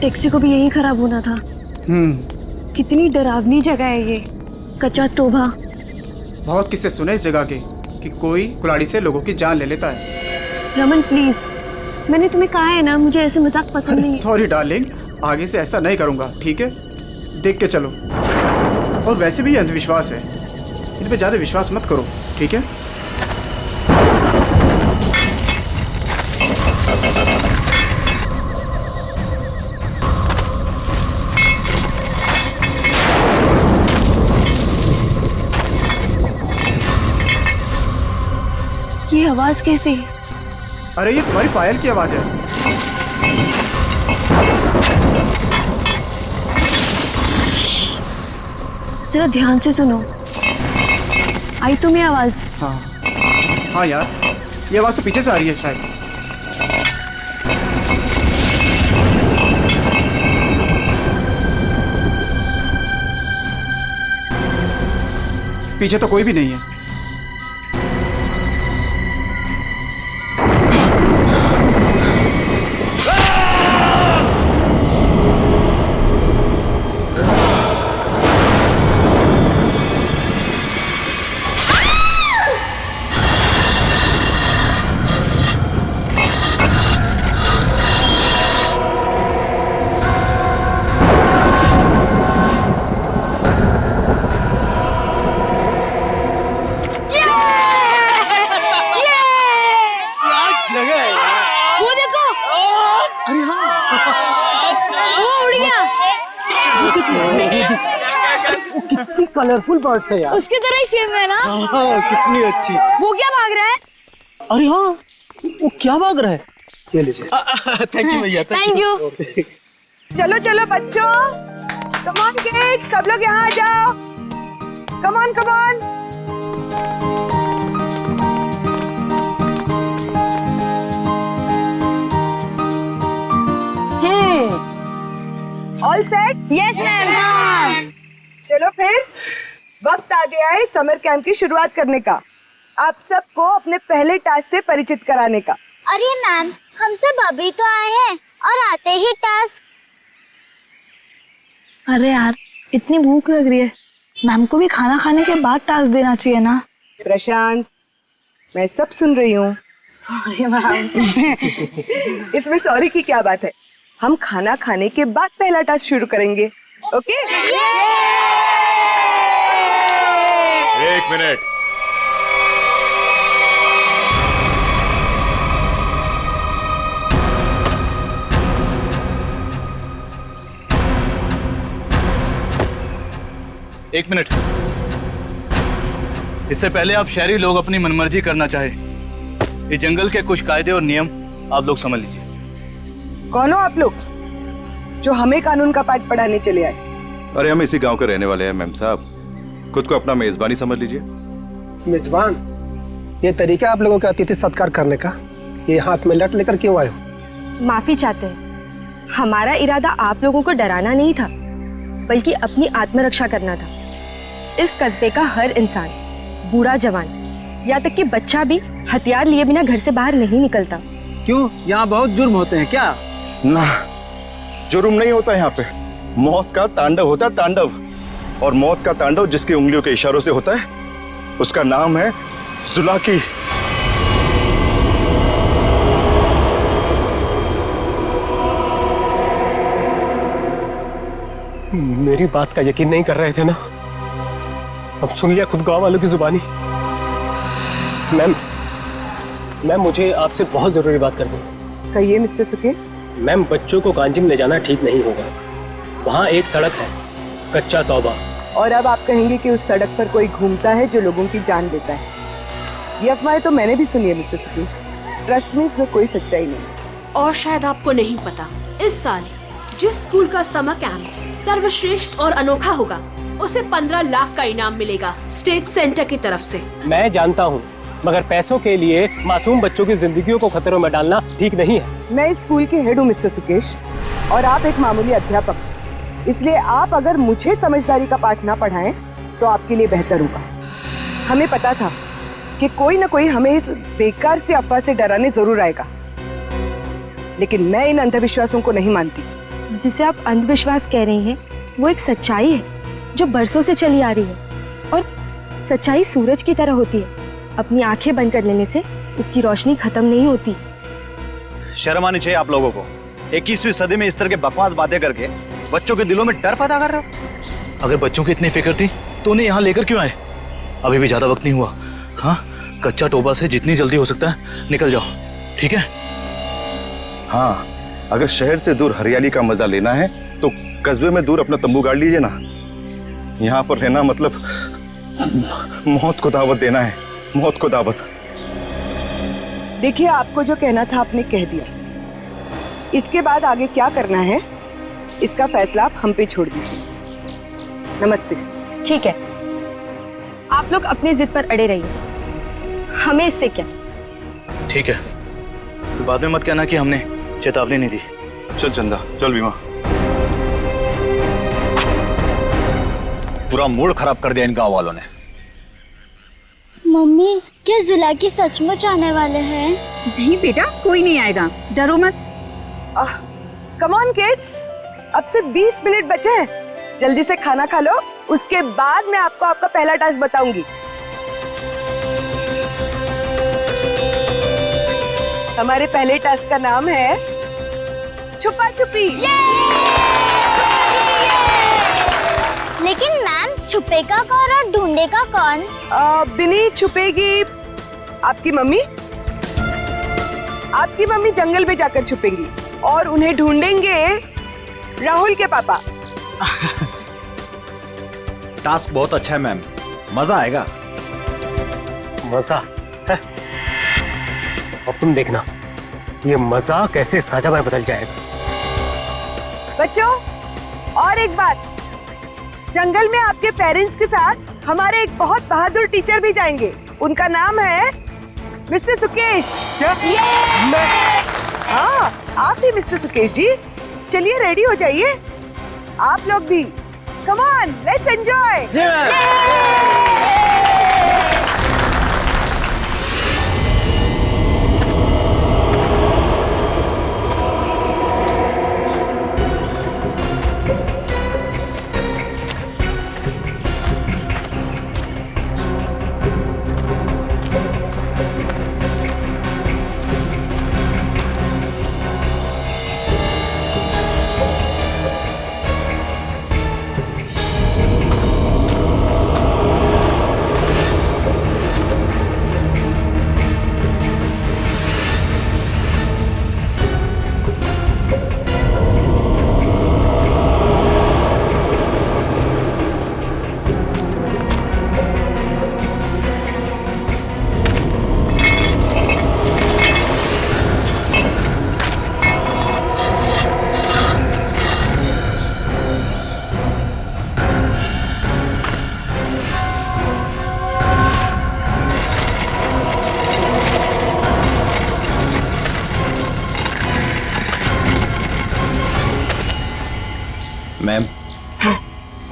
Taxi को भी यही खराब होना था। कितनी डरावनी जगह है ये, कच्चा टोभा। बहुत किस्से सुने इस जगह के कि कोई कुल्हाड़ी से लोगों की जान ले लेता है। रमन प्लीज, मैंने तुम्हें कहा है ना, मुझे ऐसे मजाक पसंद नहीं है। सॉरी डार्लिंग, आगे से ऐसा नहीं करूंगा, ठीक है? देख के चलो। और वैसे भी अंधविश्वास है, इन पे ज्यादा विश्वास मत करो, ठीक है? ये आवाज कैसी? अरे ये तुम्हारी पायल की आवाज है। जरा ध्यान से सुनो, आई तुम्हें आवाज? हाँ यार, ये आवाज तो पीछे से आ रही है शायद। पीछे तो कोई भी नहीं है। कितनी कलरफुल बर्ड्स है यार। उसकी तरह ही सेम है ना? हाँ, कितनी अच्छी। वो क्या भाग रहा है? अरे हाँ, वो क्या भाग रहा है? ये लीजिए। थैंक यू भैया। Thank you. चलो चलो बच्चों, कम ऑन किड्स, सब लोग यहाँ आ जाओ। Come on come on. All set? Yes ma'am. चलो फिर वक्त आ गया है समर कैंप की शुरुआत करने का। आप सबको अपने पहले टास्क से परिचित कराने का। अरे मैम, हम सब अभी तो आए हैं और आते ही टास्क। अरे यार, इतनी भूख लग रही है, मैम को भी खाना खाने के बाद टास्क देना चाहिए ना। प्रशांत, मैं सब सुन रही हूँ। Sorry ma'am. इसमें सॉरी की क्या बात है? हम खाना खाने के बाद पहला टास्क शुरू करेंगे, ओके? एक मिनट। एक मिनट। इससे पहले आप शहरी लोग अपनी मनमर्जी करना चाहे, इस जंगल के कुछ कायदे और नियम आप लोग समझ लीजिए। कौन हो आप लोग जो हमें कानून का पाठ पढ़ाने चले आए? अरे हम इसी गांव के रहने वाले हैं मैम साहब, खुद को अपना मेजबानी समझ लीजिए। मेजबान? ये तरीका आप लोगों का अतिथि सत्कार करने का, ये हाथ में लट लेकर क्यों आए हो? माफी चाहते हैं, हमारा इरादा आप लोगों को डराना नहीं था, बल्कि अपनी आत्मरक्षा करना था। इस कस्बे का हर इंसान, बूढ़ा जवान, यहाँ तक कि बच्चा भी हथियार लिए बिना घर से बाहर नहीं निकलता। क्यों, यहाँ बहुत जुर्म होते हैं क्या? ना, जुर्म नहीं होता यहाँ पे, मौत का तांडव होता है, तांडव। और मौत का तांडव जिसकी उंगलियों के इशारों से होता है, उसका नाम है जुलाकी। मेरी बात का यकीन नहीं कर रहे थे ना? अब सुन लिया खुद गांव वालों की जुबानी। मैम, मुझे आपसे बहुत जरूरी बात करनी है। कहिए मिस्टर सुके। मैम, बच्चों को कांजिम ले जाना ठीक नहीं होगा। वहाँ एक सड़क है, कच्चा तौबा। और अब आप कहेंगे कि उस सड़क पर कोई घूमता है जो लोगों की जान लेता है। ये अफवाहें तो मैंने भी सुनी है मिस्टर सुके। ट्रस्ट में इसमें कोई सच्चाई नहीं। और शायद आपको नहीं पता, इस साल जिस स्कूल का समर कैंप सर्वश्रेष्ठ और अनोखा होगा, उसे 15 लाख का इनाम मिलेगा स्टेट सेंटर की तरफ से। मैं जानता हूँ, मगर पैसों के लिए मासूम बच्चों की जिंदगियों को खतरों में डालना ठीक नहीं है। मैं इस स्कूल के हेड हूँ मिस्टर सुकेश, और आप एक मामूली अध्यापक, इसलिए आप अगर मुझे समझदारी का पाठ ना पढ़ाएं तो आपके लिए बेहतर होगा। हमें पता था कि कोई ना कोई हमें इस बेकार से अफवाह से डराने जरूर आएगा, लेकिन मैं इन अंधविश्वासों को नहीं मानती। जिसे आप अंधविश्वास कह रही हैं वो एक सच्चाई है जो बरसों से चली आ रही है। और सच्चाई सूरज की तरह होती है, अपनी आंखें बंद कर लेने से उसकी रोशनी खत्म नहीं होती। शर्म आनी चाहिए आप लोगों को। 21वीं सदी में इस तरह के बकवास बातें करके बच्चों के दिलों में डर पैदा कर रहे हो। अगर बच्चों की इतनी फिक्र थी तो उन्हें यहाँ लेकर क्यों आए? अभी भी ज्यादा वक्त नहीं हुआ। हाँ, कच्चा टोबा से जितनी जल्दी हो सकता है निकल जाओ, ठीक है? हाँ, अगर शहर से दूर हरियाली का मजा लेना है तो कस्बे में दूर अपना तंबू गाड़ लीजिए ना। यहाँ पर रहना मतलब मौत को दावत देना है, मौत को दावत। देखिए, आपको जो कहना था आपने कह दिया। इसके बाद आगे क्या करना है इसका फैसला आप हम पे छोड़ दीजिए। नमस्ते। ठीक है, आप लोग अपनी जिद पर अड़े रहिए, हमें इससे क्या। ठीक है, तो बाद में मत कहना कि हमने चेतावनी नहीं दी। चल चंदा, चल बीमा। पूरा मूड खराब कर दिया इन गांव वालों ने। मम्मी, क्या जुलाकी सचमुच आने वाले हैं? नहीं बेटा, कोई नहीं आएगा, डरो मत। कम ऑन किड्स, अब सिर्फ 20 मिनट बचे हैं। जल्दी से खाना खा लो, उसके बाद मैं आपको आपका पहला टास्क बताऊंगी। हमारे पहले टास्क का नाम है छुपा छुपी। लेकिन मैम, छुपेगा कौन और ढूंढेगा कौन? बिनी छुपेगी आपकी मम्मी। आपकी मम्मी जंगल में जाकर छुपेंगी और उन्हें ढूंढेंगे राहुल के पापा। टास्क बहुत अच्छा है मैम, मजा आएगा। मजा है? अब तुम देखना ये मजा कैसे सजा में बदल जाएगा। बच्चों, और एक बात, जंगल में आपके पेरेंट्स के साथ हमारे एक बहुत बहादुर टीचर भी जाएंगे। उनका नाम है मिस्टर सुकेश। क्या? हाँ, आप भी मिस्टर सुकेश जी। चलिए रेडी हो जाइए, आप लोग भी। Come on, let's enjoy. Ma'am,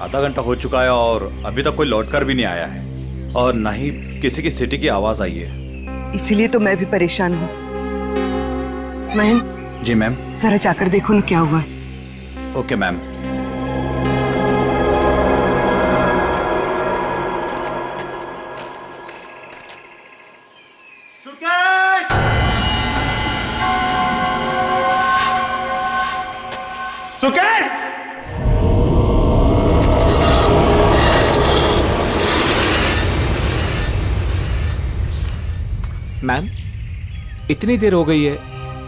आधा घंटा हो चुका है और अभी तक कोई लौटकर भी नहीं आया है और ना ही किसी की सिटी की आवाज आई है। इसीलिए तो मैं भी परेशान हूँ। महन। जी मैम। जरा जाकर देखो ना क्या हुआ है। Okay ma'am. सुकेश! मैम, इतनी देर हो गई है,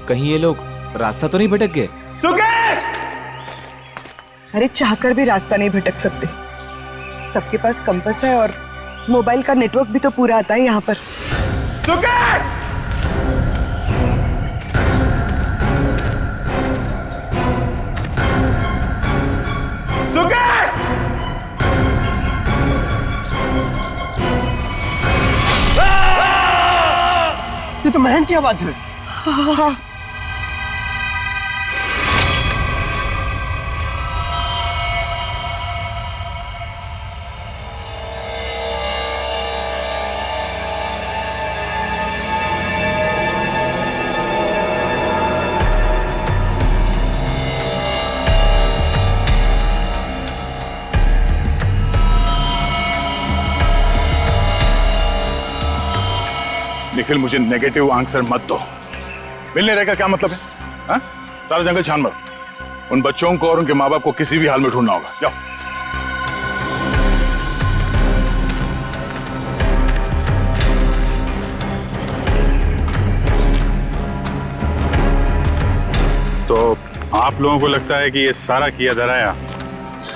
कहीं ये लोग रास्ता तो नहीं भटक गए? सुकेश! अरे चाहकर भी रास्ता नहीं भटक सकते। सबके पास कंपास है और मोबाइल का नेटवर्क भी तो पूरा आता है यहाँ पर। सुकेश! सुकेश! ये तो महन की आवाज है। निखिल, मुझे नेगेटिव आंसर मत दो। मिलने रहेगा क्या मतलब है? हाँ? सारा जंगल छान मत। उन बच्चों को और उनके माँ बाप को किसी भी हाल में ढूंढना होगा। जाओ। तो आप लोगों को लगता है कि ये सारा किया धराया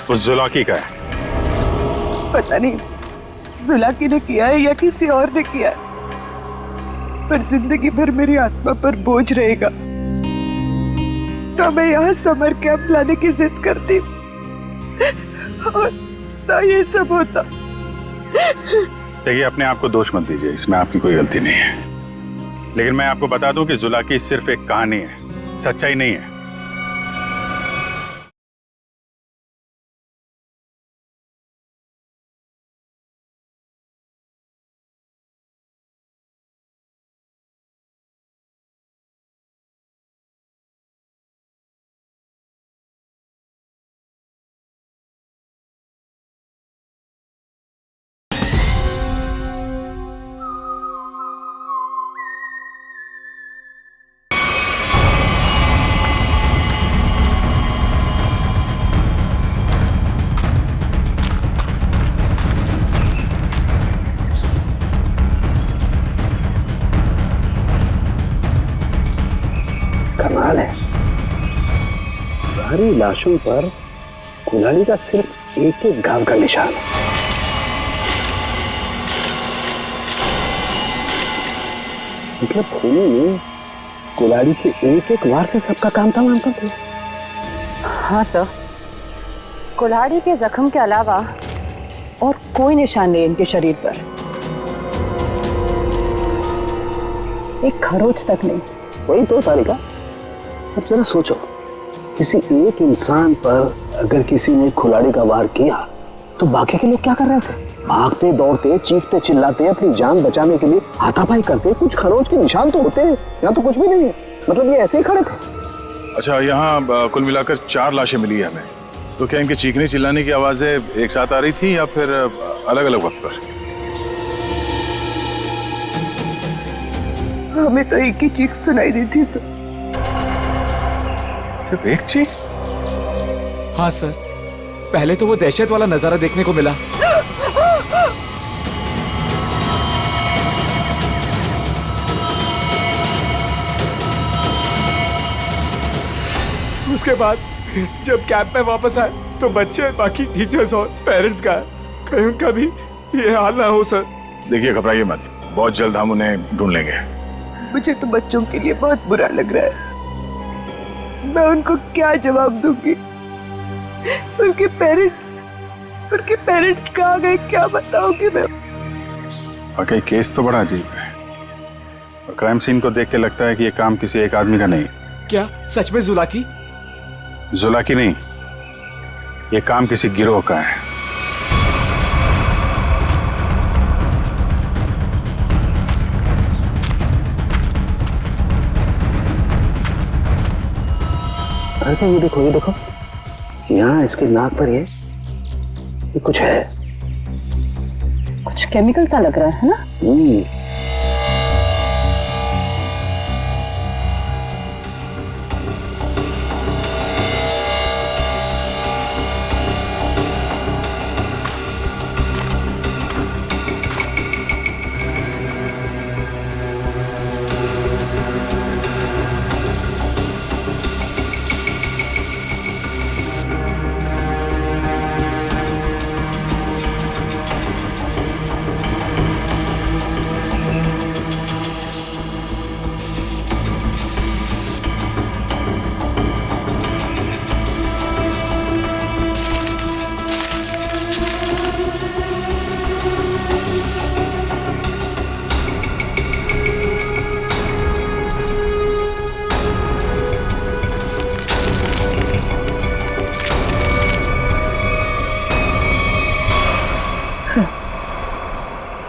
उस जुलाकी का है? पता नहीं जुलाकी ने किया है या किसी और ने किया है, पर जिंदगी भर मेरी आत्मा पर बोझ रहेगा। तो मैं यहाँ समर कैंप लाने की जिद करती और ना ये सब होता। देखिए, अपने आप को दोष मत दीजिए, इसमें आपकी कोई गलती नहीं है। लेकिन मैं आपको बता दूं कि जुलाकी सिर्फ एक कहानी है, सच्चाई नहीं है। कमाल है, सारी लाशों पर कुल्हाड़ी का सिर्फ एक एक घाव का निशान है। मतलब खूनी ने कुल्हाड़ी के एक एक वार से सबका काम तमाम कर दिया। हाँ सर, कुल्हाड़ी के जख्म के अलावा और कोई निशान नहीं इनके शरीर पर, एक खरोच तक नहीं। वही तो सारिका, अब जरा सोचो, किसी एक इंसान पर अगर किसी ने कुल्हाड़ी का वार किया तो बाकी के लोग क्या कर रहे थे? भागते दौड़ते, चीखते चिल्लाते, अपनी जान बचाने के लिए हाथापाई करते। कुछ खरोच के निशान तो होते हैं, यहाँ तो कुछ भी नहीं है। मतलब ये ऐसे ही खड़े थे। अच्छा, यहाँ कुल मिलाकर 4 लाशें मिली है हमें। तो क्या इनके चीखने चिल्लाने की आवाजें एक साथ आ रही थी या फिर अलग अलग वक्त पर? हमें तो एक ही चीख सुनाई दी थी सर। सिर्फ एक चीख? हाँ सर, पहले तो वो दहशत वाला नजारा देखने को मिला। उसके बाद जब कैंप में वापस आए तो बच्चे, बाकी टीचर्स और पेरेंट्स का कहीं उनका भी ये हाल ना हो सर। देखिए, घबराइए मत, बहुत जल्द हम उन्हें ढूंढ लेंगे। मुझे तो बच्चों के लिए बहुत बुरा लग रहा है। मैं उनको क्या जवाब दूंगी? उनके पेरेंट्स कहाँ गए, क्या बताऊंगी मैं? वाकई केस तो बड़ा अजीब है और क्राइम सीन को देख के लगता है कि ये काम किसी एक आदमी का नहीं। क्या सच में जुलाकी? जुलाकी नहीं, ये काम किसी गिरोह का है। अरे ये देखो, यहाँ इसके नाक पर ये कुछ है, कुछ केमिकल सा लग रहा है ना?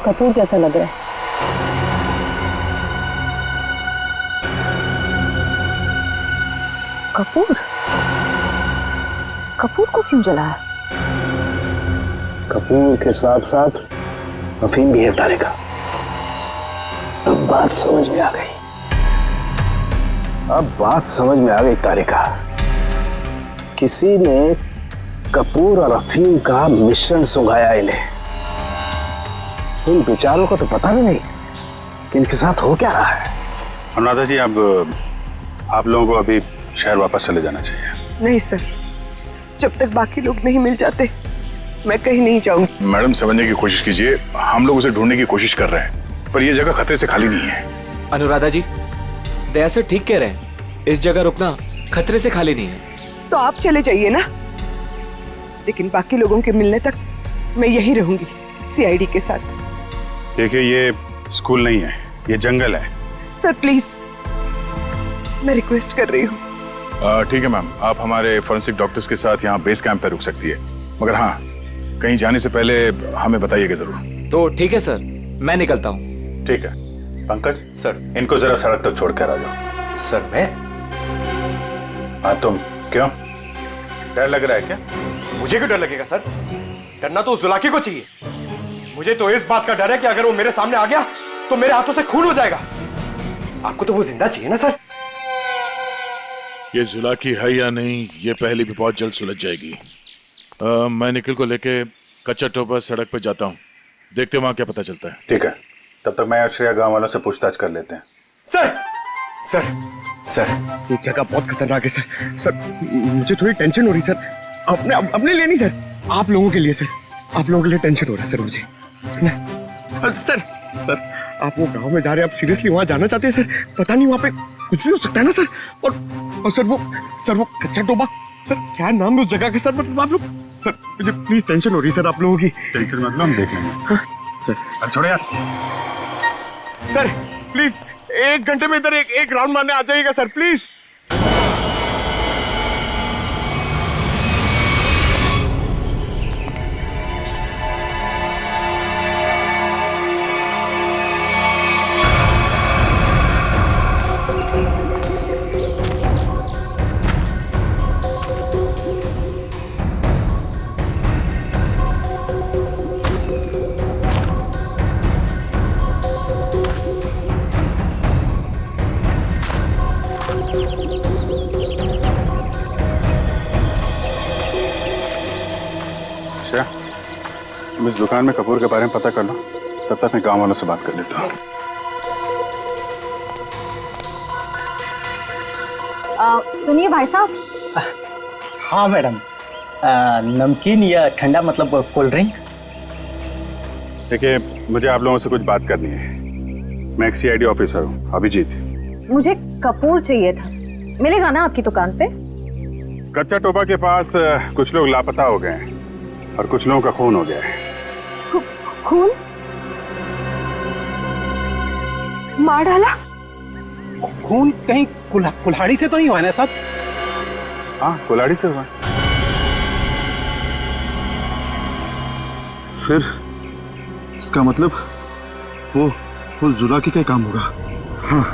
कपूर जैसा लग रहा है। कपूर? कपूर को क्यों जलाया? कपूर के साथ साथ अफीम भी है तारे का। अब बात समझ में आ गई। अब बात समझ में आ गई तारिका। किसी ने कपूर और अफीम का मिश्रण सुंघाया इन्हें। इन बेचारों को तो पता भी नहीं कि इनके साथ हो क्या रहा है। अनुराधा जी, आप लोगों को अभी शहर वापस चले जाना चाहिए। नहीं सर, जब तक बाकी लोग नहीं मिल जाते मैं कहीं नहीं जाऊंगी। मैडम, समझने की कोशिश कीजिए, हम लोग उसे ढूंढने की कोशिश कर रहे हैं, पर यह जगह खतरे से खाली नहीं है। अनुराधा जी, दया सर ठीक कह रहे हैं, इस जगह रुकना खतरे से खाली नहीं है। तो आप चले जाइए ना, लेकिन बाकी लोगों के मिलने तक मैं यहीं रहूंगी सीआईडी के साथ। देखिए, ये स्कूल नहीं है, ये जंगल है। सर प्लीज, मैं रिक्वेस्ट कर रही हूँ। ठीक है मैम, आप हमारे फॉरेंसिक डॉक्टर्स के साथ यहाँ बेस कैंप पे रुक सकती है, मगर हाँ, कहीं जाने से पहले हमें बताइएगा जरूर। तो ठीक है सर, मैं निकलता हूँ। ठीक है। पंकज सर, इनको जरा सड़क तक छोड़ कर आ जाओ। सर मैं? हाँ तुम, क्यों डर लग रहा है क्या? मुझे क्यों डर लगेगा सर? डरना तो उस जुलाकी को चाहिए। मुझे तो इस बात का डर है कि अगर वो मेरे सामने आ गया तो मेरे हाथों से खून हो जाएगा। आपको तो वो जिंदा चाहिए ना सर? ये जुलाकी है या नहीं, ये पहले भी बहुत जल्द सुलझ जाएगी। मैं निखिल को लेके कच्चा टोपा सड़क पे जाता हूँ, देखते हैं वहां क्या पता चलता है। ठीक है, तब तक मैं आश्रया गांव वालों से पूछताछ कर लेते हैं। सर सर सर, ये जगह बहुत खतरनाक है सर। सर मुझे थोड़ी टेंशन हो रही सर। अपने लिए नहीं सर, आप लोगों के लिए सर। आप लोगों के लिए टेंशन हो रहा है सर मुझे। सर सर, आप वो गांव में जा रहे हैं, आप सीरियसली वहां जाना चाहते हैं सर? पता नहीं वहां पे कुछ भी हो सकता है ना सर। और सर वो कच्चा टोबा, सर क्या नाम है उस जगह के सर? मतलब आप लोग सर, मुझे प्लीज टेंशन हो रही है सर आप लोगों की। टेंशन मतलब हम देख लेंगे। हाँ, सर अब छोड़े यार। सर प्लीज 1 घंटे में इधर एक राउंड मारने आ जाइएगा सर प्लीज। तुम इस दुकान में कपूर के बारे में पता कर लो, तब तक मैं गांव वालों से बात कर लेता हूँ। सुनिए भाई साहब। हाँ मैडम, नमकीन या ठंडा मतलब कोल्ड ड्रिंक? देखिए, मुझे आप लोगों से कुछ बात करनी है। मैं एक सीआईडी ऑफिसर हूँ, अभिजीत। मुझे कपूर चाहिए था, मिलेगा ना आपकी दुकान पे? कच्चा टोपा के पास कुछ लोग लापता हो गए हैं और कुछ लोगों का खून हो गया है। खून? मार डाला? खून कहीं कुल्हाड़ी से तो नहीं हुआ ना साहब? हाँ, कुल्हाड़ी से हुआ। फिर इसका मतलब वो जुलाकी का काम होगा। हाँ,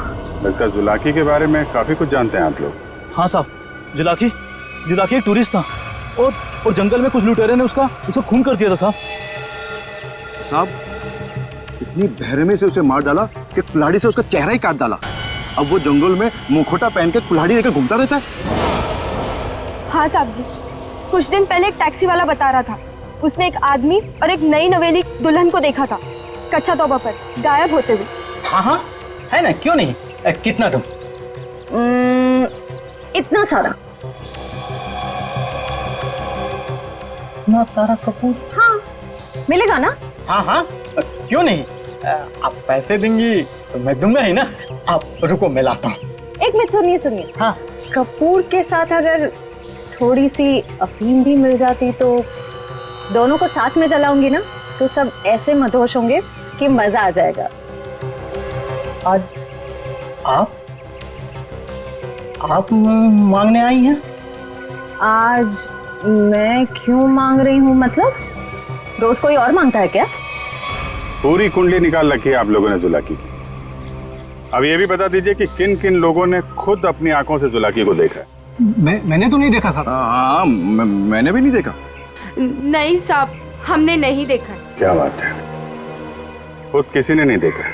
लगता है जुलाकी के बारे में काफी कुछ जानते हैं आप लोग। हाँ साहब, जुलाकी एक टूरिस्ट था और जंगल में कुछ लुटेरे ने उसका खून कर दिया था साहब, इतनी बहरमे से उसे मार डाला कि कुल्हाड़ी से उसका चेहरा ही काट डाला। अब वो जंगल में मुखौटा पहन के कुल्हाड़ी लेकर घूमता रहता है। हाँ साहब जी, कुछ दिन पहले एक टैक्सी वाला बता रहा था, उसने एक आदमी और एक नई नवेली दुल्हन को देखा था कच्चा तोबा पर गायब होते हुए। हाँ, है ना, क्यों नहीं? कितना तुम? इतना सारा। इतना सारा कपूर? हाँ, मिलेगा ना? हाँ, क्यों नहीं? आप पैसे देंगी तो मैं दूंगा ही ना। आप रुको, मैं लाता हूँ। एक मिनट, सुनिए। हाँ, कपूर के साथ अगर थोड़ी सी अफीम भी मिल जाती तो दोनों को साथ में जलाऊंगी ना, तो सब ऐसे मदहोश होंगे कि मजा आ जाएगा। आज आप मांगने आई हैं? आज मैं क्यों मांग रही हूँ? मतलब रोज कोई और मांगता है क्या? पूरी कुंडली निकाल रखी है आप लोगों ने जुलाकी की। अब ये भी बता दीजिए कि किन किन लोगों ने खुद अपनी आंखों से जुलाकी को देखा है? मैंने तो नहीं देखा साहब। हाँ, मैंने भी नहीं देखा। नहीं साहब, हमने नहीं देखा। क्या बात है, खुद किसी ने नहीं देखा?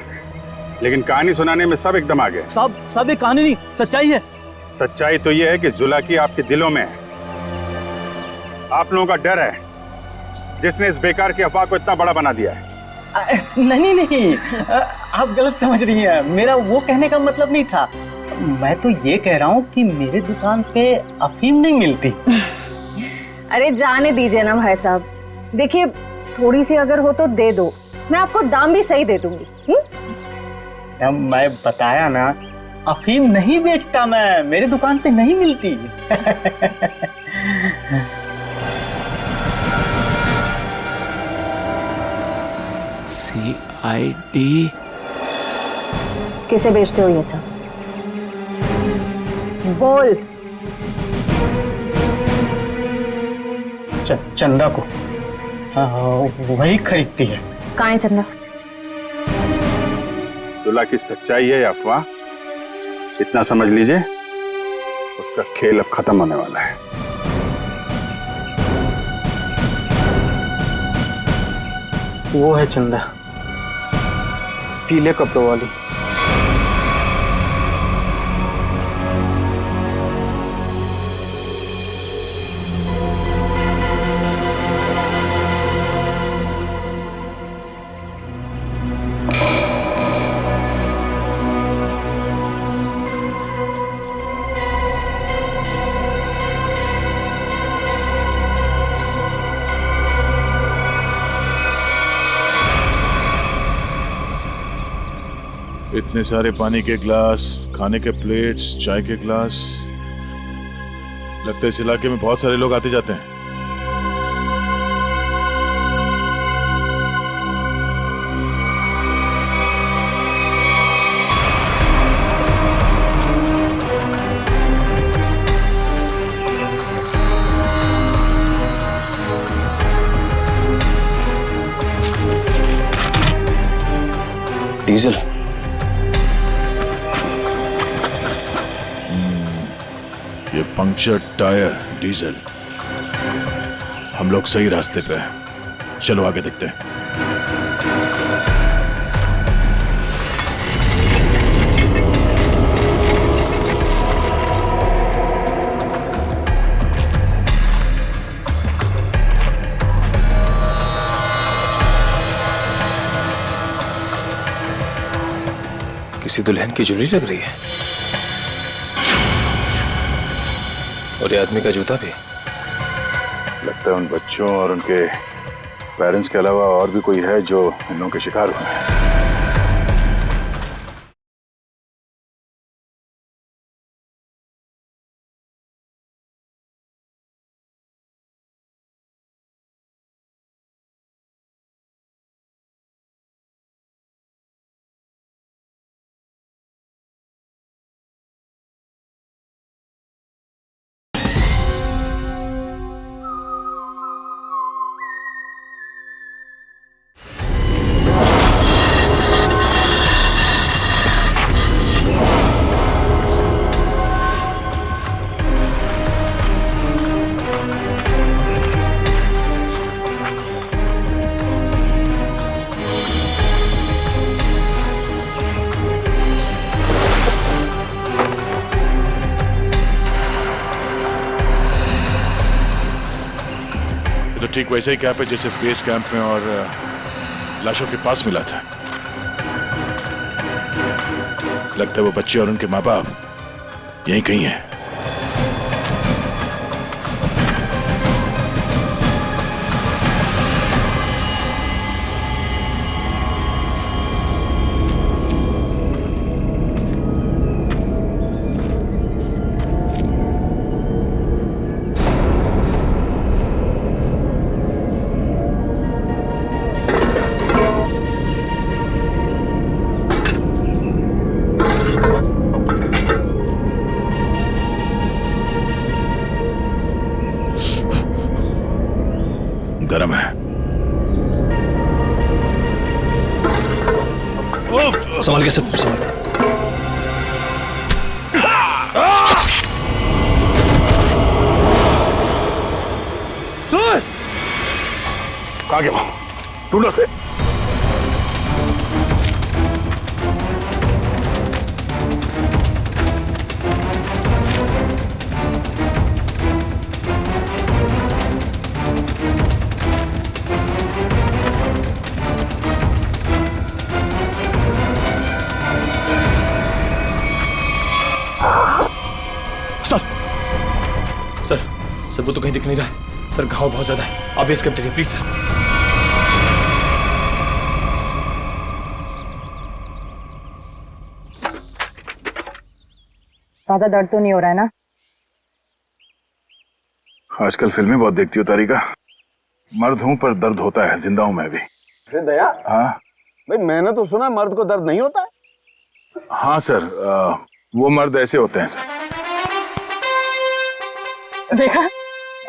लेकिन कहानी सुनाने में सब एकदम आ गए। सब एक कहानी नहीं, सच्चाई है। सच्चाई तो ये है कि जुलाकी आपके दिलों में है। आप लोगों का डर है जिसने इस बेकार की अफवाह को इतना बड़ा बना दिया है। नहीं, आप गलत समझ रही हैं। मेरा वो कहने का मतलब नहीं था। मैं तो ये कह रहा हूँ कि मेरे दुकान पे अफीम नहीं मिलती। अरे जाने दीजिए ना भाई साहब, देखिए थोड़ी सी अगर हो तो दे दो, मैं आपको दाम भी सही दे दूंगी। मैं बताया ना, अफीम नहीं बेचता मैं, मेरे दुकान पे नहीं मिलती। CID किसे बेचते हो ये सब? बोल। चंदा को। हाँ, वही खरीदती है। कहाँ है चंदा? जुला की सच्चाई है या अफवाह, इतना समझ लीजिए, उसका खेल अब खत्म होने वाला है। वो है चंदा, पीले कपड़ों वाली। इतने सारे पानी के ग्लास, खाने के प्लेट्स, चाय के ग्लास। लगता है इस इलाके में बहुत सारे लोग आते जाते हैं। डीजल। ये पंक्चर टायर, डीजल। हम लोग सही रास्ते पे हैं। चलो आगे देखते हैं। किसी दुल्हन की ज्वेलरी लग रही है, और ये आदमी का जूता भी। लगता है उन बच्चों और उनके पेरेंट्स के अलावा और भी कोई है जो इन लोगों के शिकार हुए हैं। तो ठीक वैसे ही कैंप है जैसे बेस कैंप में और लाशों के पास मिला था। लगता है वो बच्चे और उनके माँ बाप यहीं कहीं हैं। गर्म है। संभाल के सब संभाल। सुन, कहाँ गया वो? ढूंढो से। सर वो तो कहीं दिख नहीं रहा सर, घाव बहुत ज्यादा है, आप बेस कैंप चलिए प्लीज सर। ज्यादा दर्द तो नहीं हो रहा है ना? आजकल फिल्में बहुत देखती हो तारिका। मर्द हूं पर दर्द होता है, जिंदा हूं मैं भी। अरे दया, हाँ भाई मैंने तो सुना मर्द को दर्द नहीं होता है। हाँ सर, वो मर्द ऐसे होते हैं सर। देखा,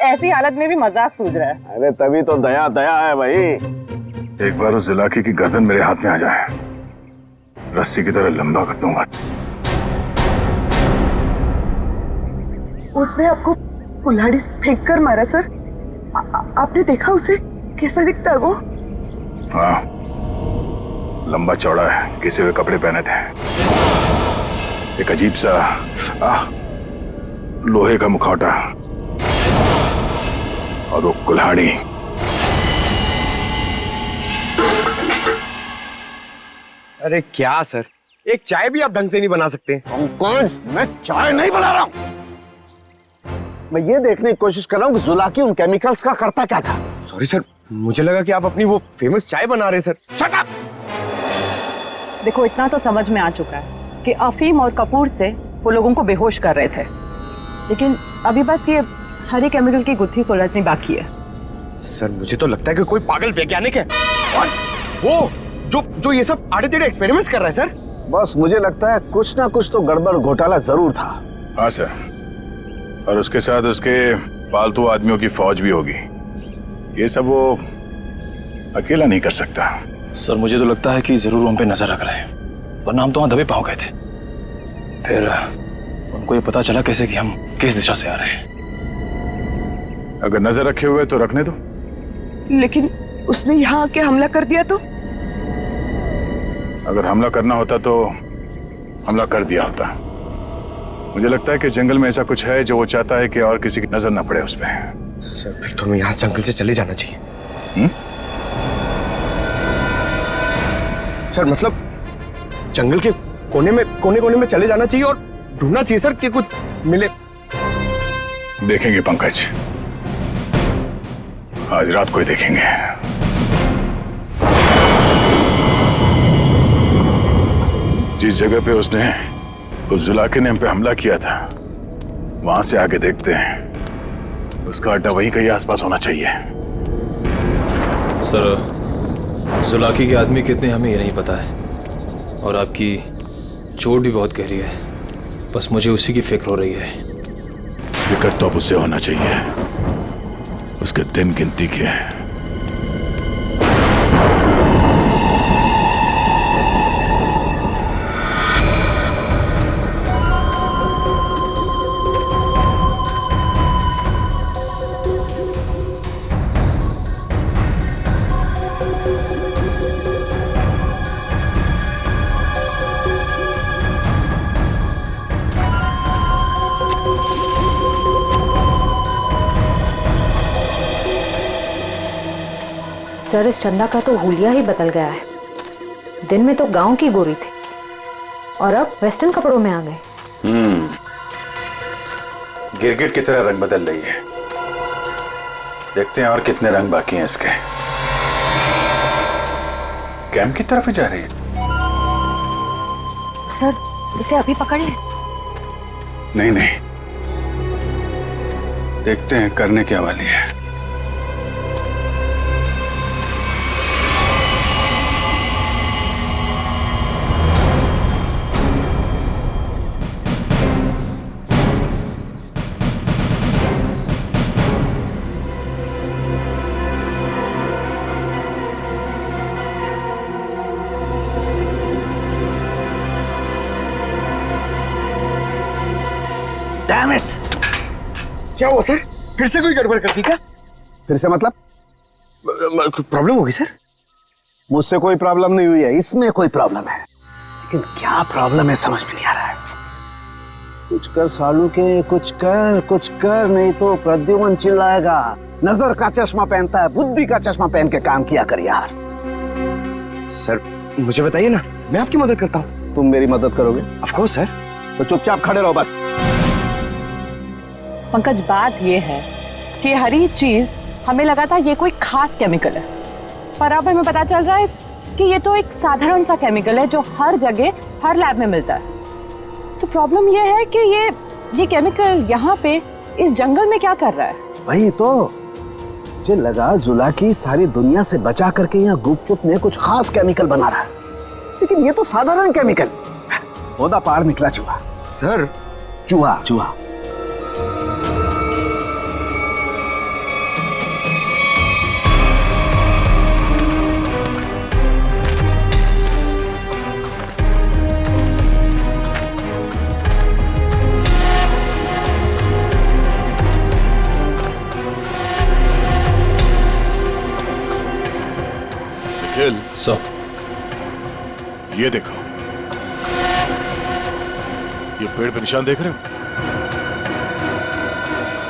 ऐसी हालत में भी मजाक सूझ रहा है। अरे तभी तो दया दया है भाई। एक बार उस जुलाकी की गर्दन मेरे हाथ में आ जाए, रस्सी की तरह लंबा कर दूंगा। उसने आपको कुल्हाड़ी फेंक कर मारा सर? आपने देखा उसे? कैसा दिखता है वो? हाँ, लंबा चौड़ा है, घिसे हुए कपड़े पहने थे, एक अजीब सा लोहे का मुखौटा और वो कुल्हाड़ी। अरे क्या सर, एक चाय भी आप ढंग से नहीं बना सकते? पंकज, मैं चाय नहीं बना रहा हूं। मैं ये देखने की कोशिश कर रहा हूं कि जुलाकी उन केमिकल्स का करता क्या था। सॉरी सर, मुझे लगा कि आप अपनी वो फेमस चाय बना रहे सर। Shut up! देखो, इतना तो समझ में आ चुका है कि अफीम और कपूर से वो लोगों को बेहोश कर रहे थे, लेकिन अभी बस ये हरे केमिकल की गुत्थी सुलझनी बाकी है। सर मुझे तो लगता है कि कोई पागल वैज्ञानिक है और वो जो ये सब आड़े टेढ़े एक्सपेरिमेंट्स कर रहा है सर। बस मुझे लगता है कुछ ना कुछ तो गड़बड़ घोटाला जरूर था। हाँ सर, और उसके साथ उसके पालतू आदमियों की फौज भी होगी। ये सब वो अकेला नहीं कर सकता। सर मुझे तो लगता है कि जरूर हम पे नजर रख रहे हैं, वरना हम तो वहां दबे पाँव गए थे। फिर उनको ये पता चला कैसे कि हम किस दिशा से आ रहे हैं। अगर नजर रखे हुए तो रखने दो। लेकिन उसने यहाँ आके हमला कर दिया तो? अगर हमला करना होता तो हमला कर दिया होता। मुझे लगता है कि जंगल में ऐसा कुछ है जो वो चाहता है कि और किसी की नजर ना पड़े उस पर। सर फिर तो हमें यहाँ जंगल से चले जाना चाहिए। सर मतलब जंगल के कोने में चले जाना चाहिए और ढूंढना चाहिए सर कि कुछ मिले। देखेंगे पंकज, आज रात को ही देखेंगे। जिस जगह पे उसने उस जुलाके ने हम पे हमला किया था, वहां से आगे देखते हैं। उसका अड्डा वहीं कहीं आसपास होना चाहिए। सर जुलाकी के आदमी कितने हमें ये नहीं पता है, और आपकी चोट भी बहुत गहरी है। बस मुझे उसी की फिक्र हो रही है। फिक्र तो अब उसे होना चाहिए, उसके दिन गिनती के। सर इस चंदा का तो हुलिया ही बदल गया है। दिन में तो गांव की गोरी थी और अब वेस्टर्न कपड़ों में आ गए। गिरगिट की तरह रंग बदल रही है। देखते हैं और कितने रंग बाकी हैं इसके। कैंप की तरफ ही जा रही है। सर इसे अभी पकड़ लें? नहीं नहीं, देखते हैं करने क्या वाली है। Damn it! क्या हुआ सर? फिर से कोई गड़बड़ कर दी क्या? फिर से मतलब? प्रॉब्लम होगी सर? मुझसे कोई प्रॉब्लम नहीं हुई है, इसमें कोई प्रॉब्लम है। लेकिन क्या प्रॉब्लम है समझ में नहीं आ रहा है। कुछ कर सालू के, कुछ कर नहीं तो प्रद्युमन चिल्लाएगा। नजर का चश्मा पहनता है, बुद्धि का चश्मा पहन के काम किया कर यार। सर मुझे बताइए ना, मैं आपकी मदद करता हूँ। तुम मेरी मदद करोगे? Of course sir. तो चुपचाप खड़े रहो बस। पंकज, बात ये है कि हर एक चीज हमें लगा था ये कोई खास केमिकल है, पर अब हमें पता चल रहा है कि ये तो एक साधारण सा केमिकल है जो हर जगह हर लैब में मिलता है। तो प्रॉब्लम ये है कि ये केमिकल यहाँ पे इस जंगल में क्या कर रहा है? वही तो मुझे लगा जुलाकी सारी दुनिया से बचा करके यहाँ गुपचुप में कुछ खास केमिकल बना रहा है, लेकिन ये तो साधारण केमिकल। ओदा पार निकला चूहा। सर, चूहा चूहा। सर, ये देखो, ये पेड़ पे निशान देख रहे हो?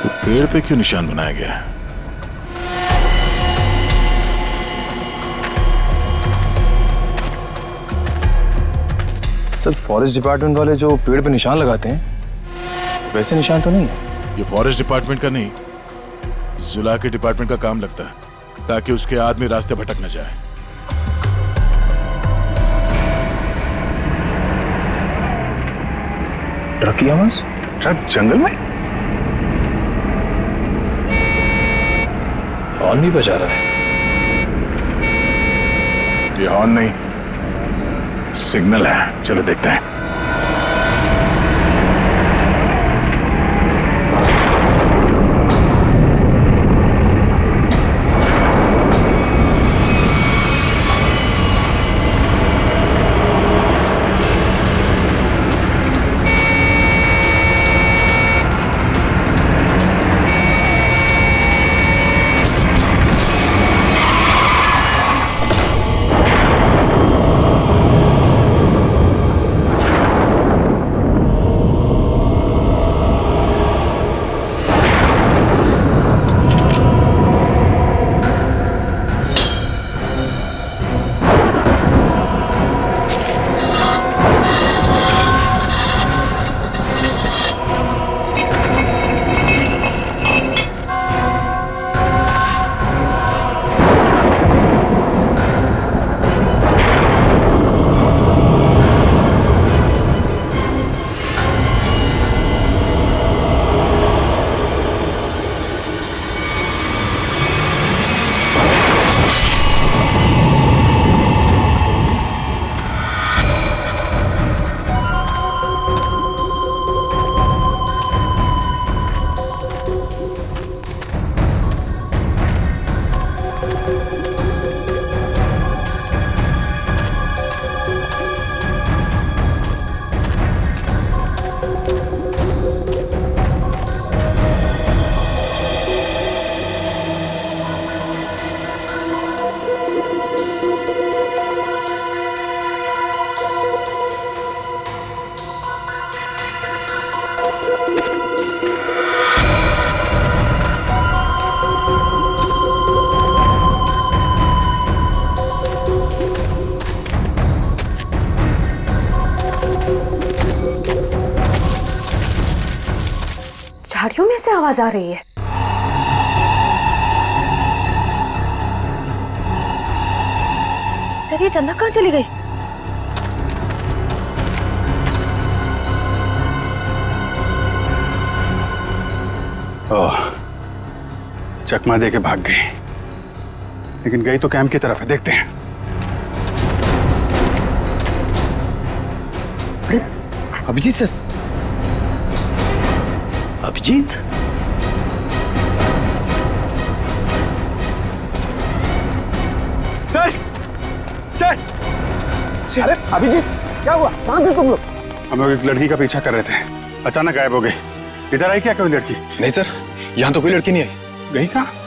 तो पेड़ पे क्यों निशान बनाया गया है? सर, फॉरेस्ट डिपार्टमेंट वाले जो पेड़ पे निशान लगाते हैं वैसे निशान तो नहीं है। ये फॉरेस्ट डिपार्टमेंट का नहीं, जुला के डिपार्टमेंट का काम लगता है, ताकि उसके आदमी रास्ते भटक न जाए। ट्रक की आवाज? ट्रक जंगल में? हॉर्न भी बजा रहा है। ये हॉर्न नहीं, सिग्नल है। चलो देखते हैं। झाड़ियों में से आवाज आ रही है। सर, ये चंदा कहाँ चली गई? ओह, चकमा दे के भाग गई, लेकिन गई तो कैंप की तरफ है। देखते हैं। Abhijit sir, Abhijit, sir sir, अरे अभिजीत, क्या हुआ? कहाँ थे तुम लोग? हम लोग एक लड़की का पीछा कर रहे थे, अचानक गायब हो गई। इधर आई क्या कोई लड़की? नहीं सर, यहाँ तो कोई लड़की नहीं आई। गई कहाँ?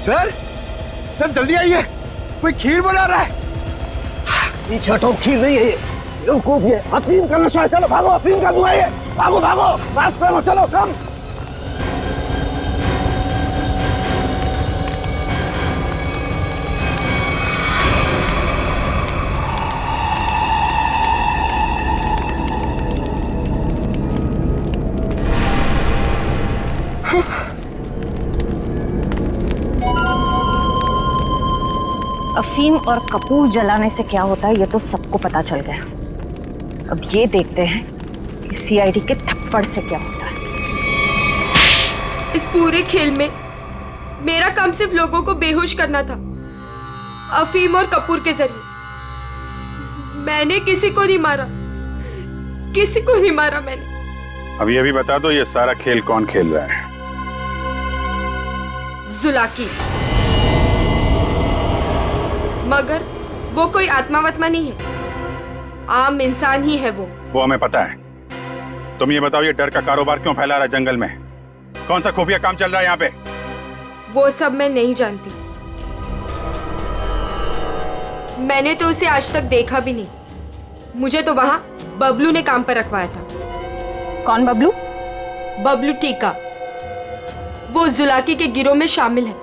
सर, सर जल्दी आइए, कोई खीर बना रहा है। पीछे हटो, खीर नहीं है ये, बेवकूफ ये अफीम का नशा है। चलो भागो, अफीम का धुआं ये। भागो भागो, रास्ते में चलो सब। अफीम और कपूर जलाने से क्या होता है ये तो सबको पता चल गया। अब ये देखते हैं कि सीआईडी के थप्पड़ से क्या होता है। इस पूरे खेल में मेरा काम सिर्फ लोगों को बेहोश करना था, अफीम और कपूर के जरिए। मैंने किसी को नहीं मारा, किसी को नहीं मारा मैंने। अब ये भी बता दो, ये सारा खेल कौन खेल रहा है? जुलाकी। मगर वो कोई आत्मा वत्मा नहीं है, आम इंसान ही है वो हमें पता है। तुम ये बताओ, ये डर का कारोबार क्यों फैला रहा है जंगल में? कौन सा खुफिया काम चल रहा है यहाँ पे? वो सब मैं नहीं जानती। मैंने तो उसे आज तक देखा भी नहीं। मुझे तो वहां बबलू ने काम पर रखवाया था। कौन बबलू? बबलू टीका। वो जुलाकी के गिरोह में शामिल है,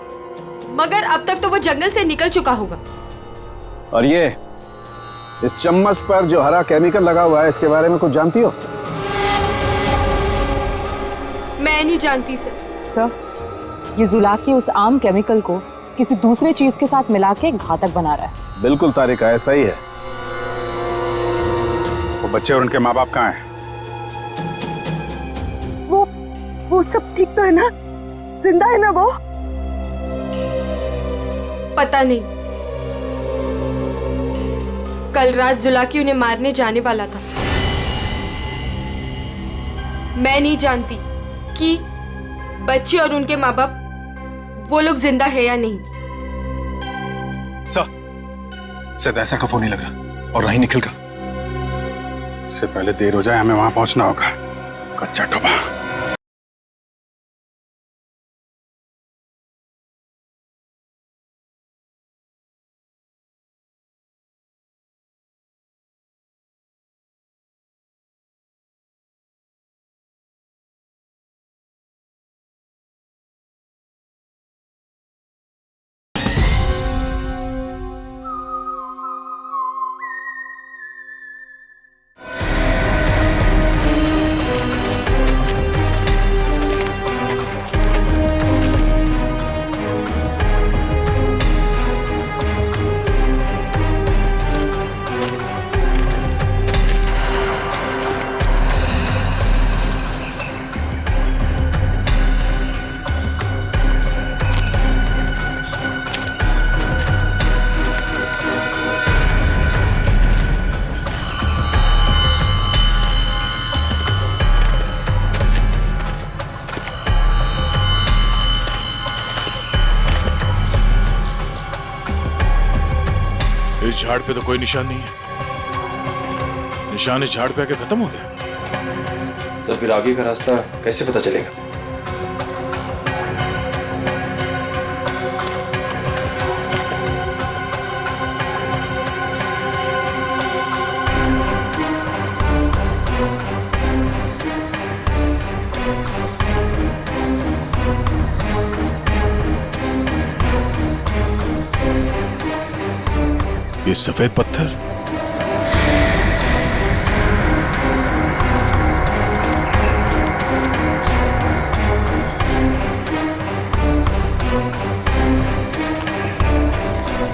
मगर अब तक तो वो जंगल से निकल चुका होगा। और ये इस चम्मच पर जो हरा केमिकल लगा हुआ है, इसके बारे में कुछ जानती हो? मैं नहीं जानती सर। सर, ये जुलाकी उस आम केमिकल को किसी दूसरे चीज के साथ मिला के घातक बना रहा है। बिल्कुल तारिका, ऐसा ही है। वो बच्चे और उनके माँ बाप कहाँ हैं? वो सब ठीक तो है ना? जिंदा है ना वो? पता नहीं। कल रात जुलाकी उन्हें मारने जाने वाला था। मैं नहीं जानती कि बच्चे और उनके माँ बाप वो लोग जिंदा है या नहीं। शायद ऐसा का फोन नहीं लग रहा, और नहीं निखिल का। इससे पहले देर हो जाए, हमें वहां पहुंचना होगा। कच्चा टोपा। इस झाड़ पे तो कोई निशान नहीं है। निशान इस झाड़ पे आके खत्म हो गया। सर, फिर आगे का रास्ता कैसे पता चलेगा? ये सफेद पत्थर,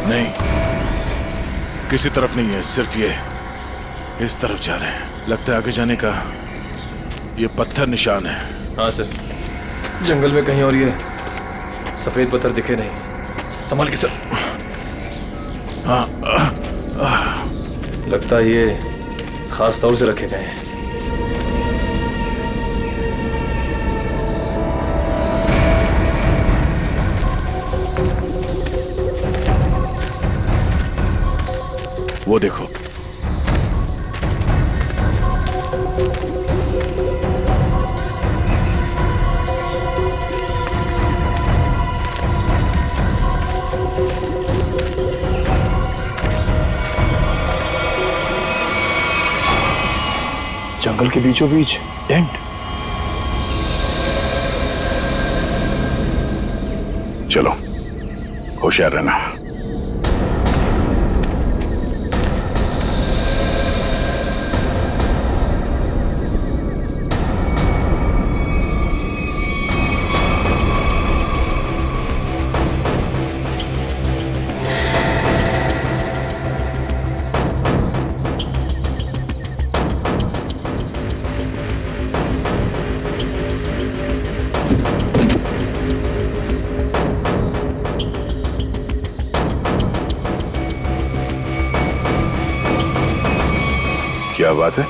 नहीं, किसी तरफ नहीं है, सिर्फ ये इस तरफ जा रहे हैं। लगता है आगे जाने का ये पत्थर निशान है। हाँ सर, जंगल में कहीं और ये सफेद पत्थर दिखे नहीं। संभाल के सर। हाँ, लगता है ये खास तौर से रखे गए हैं। वो देखो, जंगल के बीचों बीच टेंट। चलो, होशियार रहना। क्या बात है?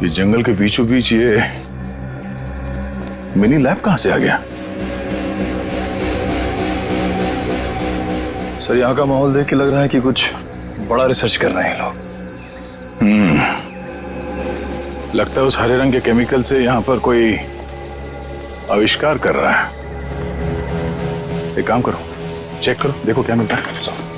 ये जंगल के बीचों बीच ये मिनी लैब कहां से आ गया? सर, यहाँ का माहौल देख के लग रहा है कि कुछ बड़ा रिसर्च कर रहे हैं लोग। लगता है उस हरे रंग के केमिकल से यहाँ पर कोई आविष्कार कर रहा है। एक काम करो, चेक करो, देखो क्या मिलता है। सर,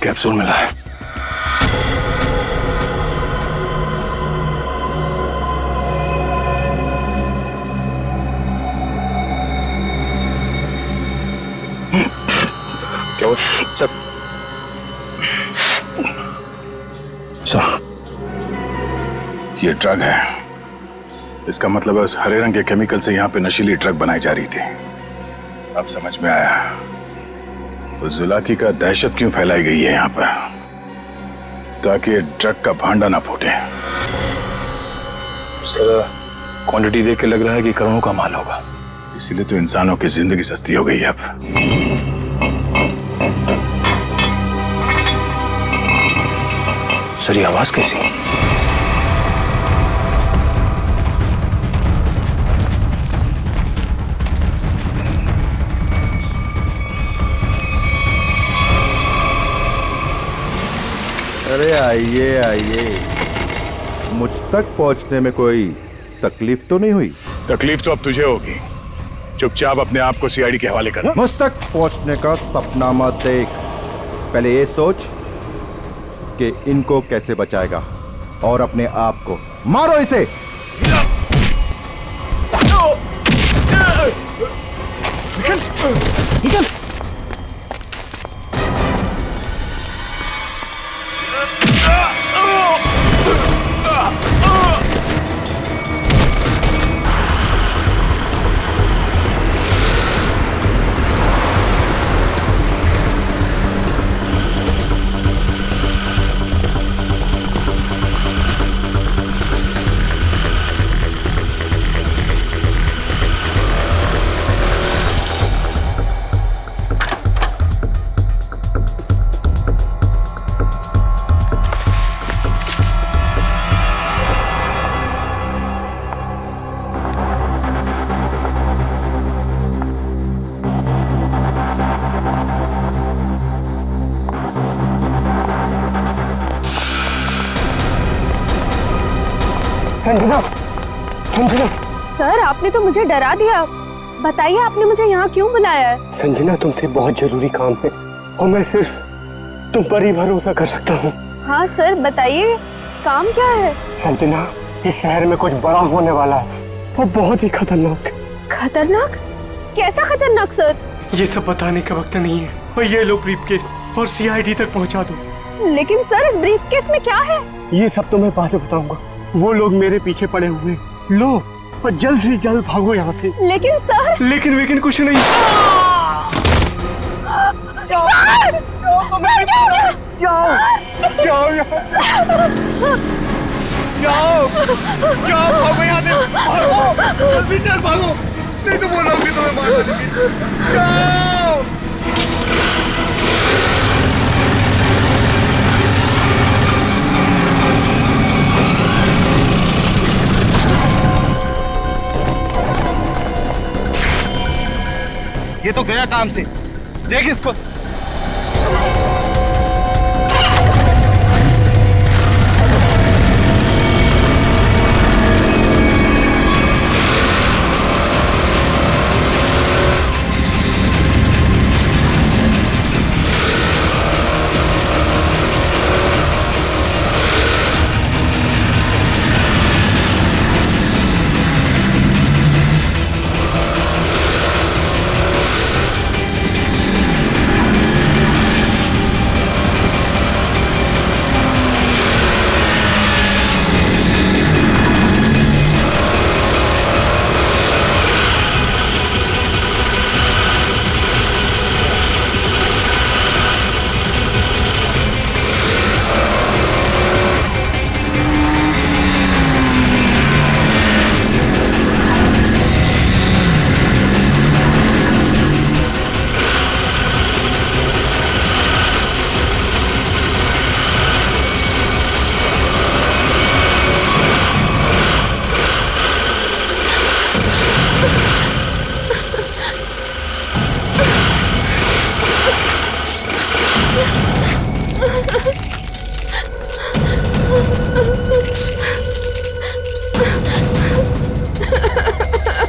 कैप्सूल मिला है। क्या हुआ? सर, ये ड्रग है। इसका मतलब है उस हरे रंग के केमिकल से यहाँ पे नशीली ड्रग बनाई जा रही थी। अब समझ में आया उस जुलाकी का दहशत क्यों फैलाई गई है यहाँ पर, ताकि ये ड्रग का भांडा ना फूटे। सर, क्वांटिटी देख के लग रहा है कि करोड़ों का माल होगा। इसीलिए तो इंसानों की जिंदगी सस्ती हो गई है अब। सर, ये आवाज कैसी? अरे आइए आइए, मुझ तक पहुंचने में कोई तकलीफ तो नहीं हुई? तकलीफ तो अब तुझे होगी। चुपचाप अपने आप को सीआईडी के हवाले कर। मुझ तक पहुंचने का सपना मत देख, पहले ये सोच कि इनको कैसे बचाएगा और अपने आप को। मारो इसे। निकल, निकल। संजना, संजना। सर, आपने तो मुझे डरा दिया। बताइए, आपने मुझे यहाँ क्यों बुलाया है? संजना, तुमसे बहुत जरूरी काम है और मैं सिर्फ तुम पर ही भरोसा कर सकता हूँ। हाँ सर, बताइए, काम क्या है? संजना, इस शहर में कुछ बड़ा होने वाला है और बहुत ही खतरनाक। खतरनाक? कैसा खतरनाक सर? ये सब बताने का वक्त नहीं है और ये लो ब्रीफकेस और सीआईडी तक पहुँचा दो। लेकिन सर, इस ब्रीफकेस में क्या है? ये सब तो मैं बाद में बताऊंगा। वो लोग मेरे पीछे पड़े हुए हैं। लो और जल्द से जल्द भागो यहाँ से। लेकिन सर। लेकिन कुछ नहीं। सर! सर, क्या हो गया? जाओ यहाँ से। जाओ भागो यहाँ से। भागो, जल्दी चल भागो, नहीं तो बोलोगे तुम्हें मार दूंगी। जाओ। ये तो गया काम से। देख इसको।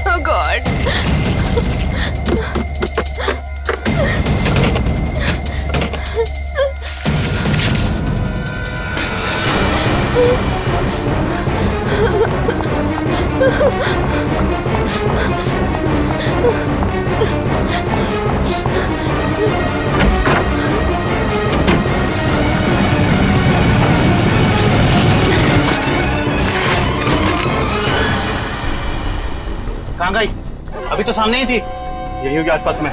Oh God. कहाँ गई? अभी तो सामने ही थी। यही होगी आसपास में।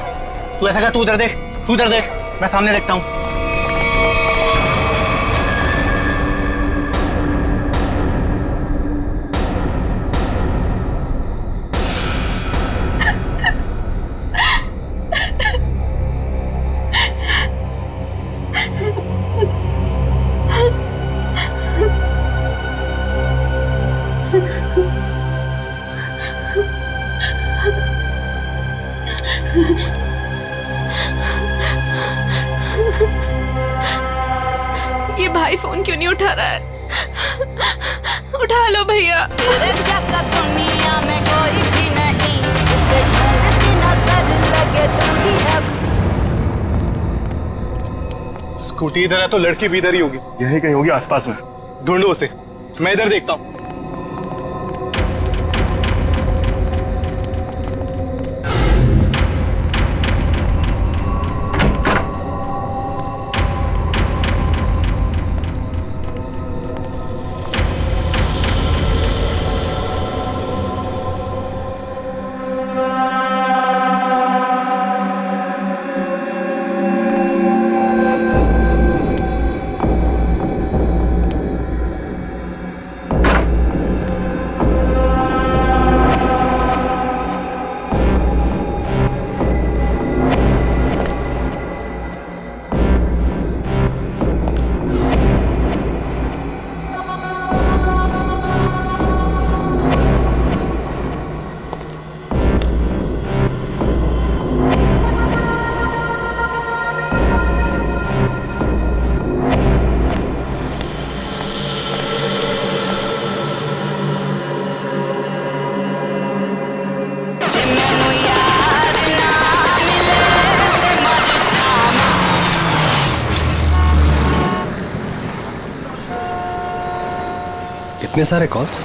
तू ऐसा कर, तू उधर देख, तू उधर देख, मैं सामने देखता हूँ। ये भाई फोन क्यों नहीं उठा रहा है? उठा लो भैया। जैसा दुनिया में कोई भी नहीं, जिसे ढूंढती नजर लगे तुम ही अब। स्कूटी इधर है तो लड़की भी इधर ही होगी। यही कहीं होगी आसपास में। ढूंढो उसे, मैं इधर देखता हूँ। इतने सारे कॉल्स?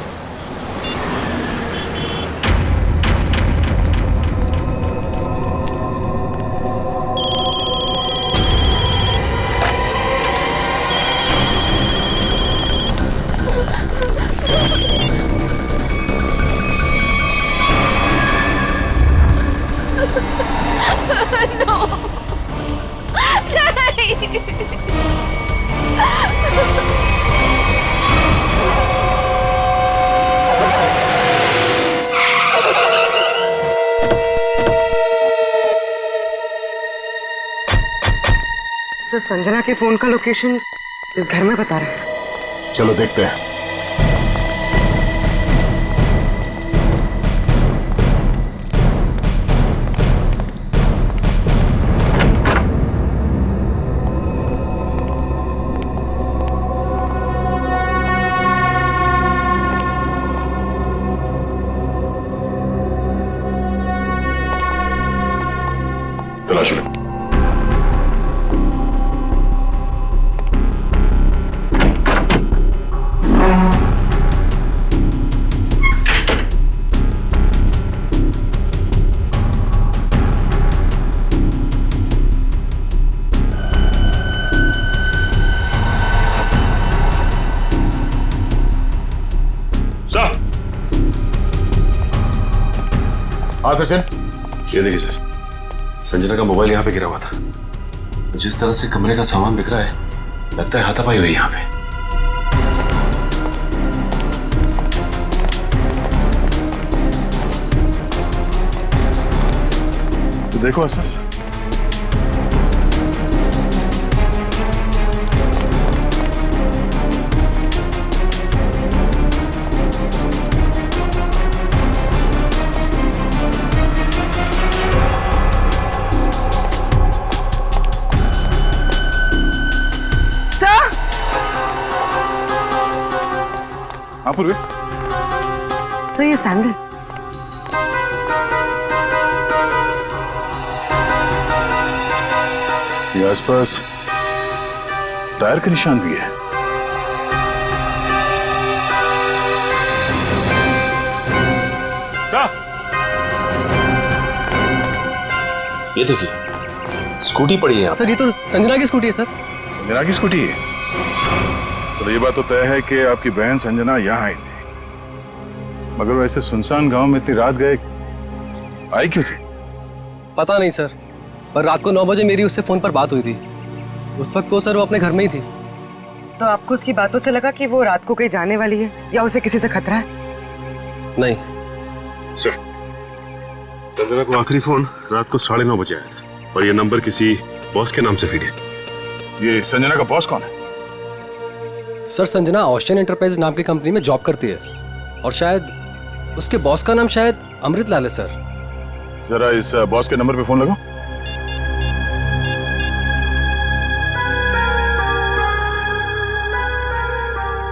No. सर, संजना के फोन का लोकेशन इस घर में बता रहा है। चलो देखते हैं। तलाशी लो। हाँ सचिन, ये देखिए सर, संजना का मोबाइल यहाँ पे गिरा हुआ था। जिस तरह से कमरे का सामान बिक रहा है, लगता है हाथापाई हुई यहाँ पे। तो देखो आसपास। हाँ पूर्वी। तो ये सैंडल ये आसपास टायर के निशान भी है। ये देखिए, स्कूटी पड़ी है यहाँ। सर ये तो संजना की स्कूटी है सर। संजना की स्कूटी है? चलो ये बात तो तय है कि आपकी बहन संजना यहाँ आई थी, मगर वैसे सुनसान गांव में इतनी रात गए आई क्यों थी? पता नहीं सर, पर रात को 9 बजे मेरी उससे फोन पर बात हुई थी। उस वक्त तो सर वो अपने घर में ही थी। तो आपको उसकी बातों से लगा कि वो रात को कहीं जाने वाली है या उसे किसी से खतरा है? नहीं सर, संजना को आखिरी फोन रात को 9:30 बजे आया था और ये नंबर किसी बॉस के नाम से फीड है। ये संजना का बॉस कौन है? सर संजना ऑस्टिन एंटरप्राइज नाम की कंपनी में जॉब करती है और शायद उसके बॉस का नाम शायद अमृतलाल है सर। जरा इस बॉस के नंबर पे फोन लगाओ।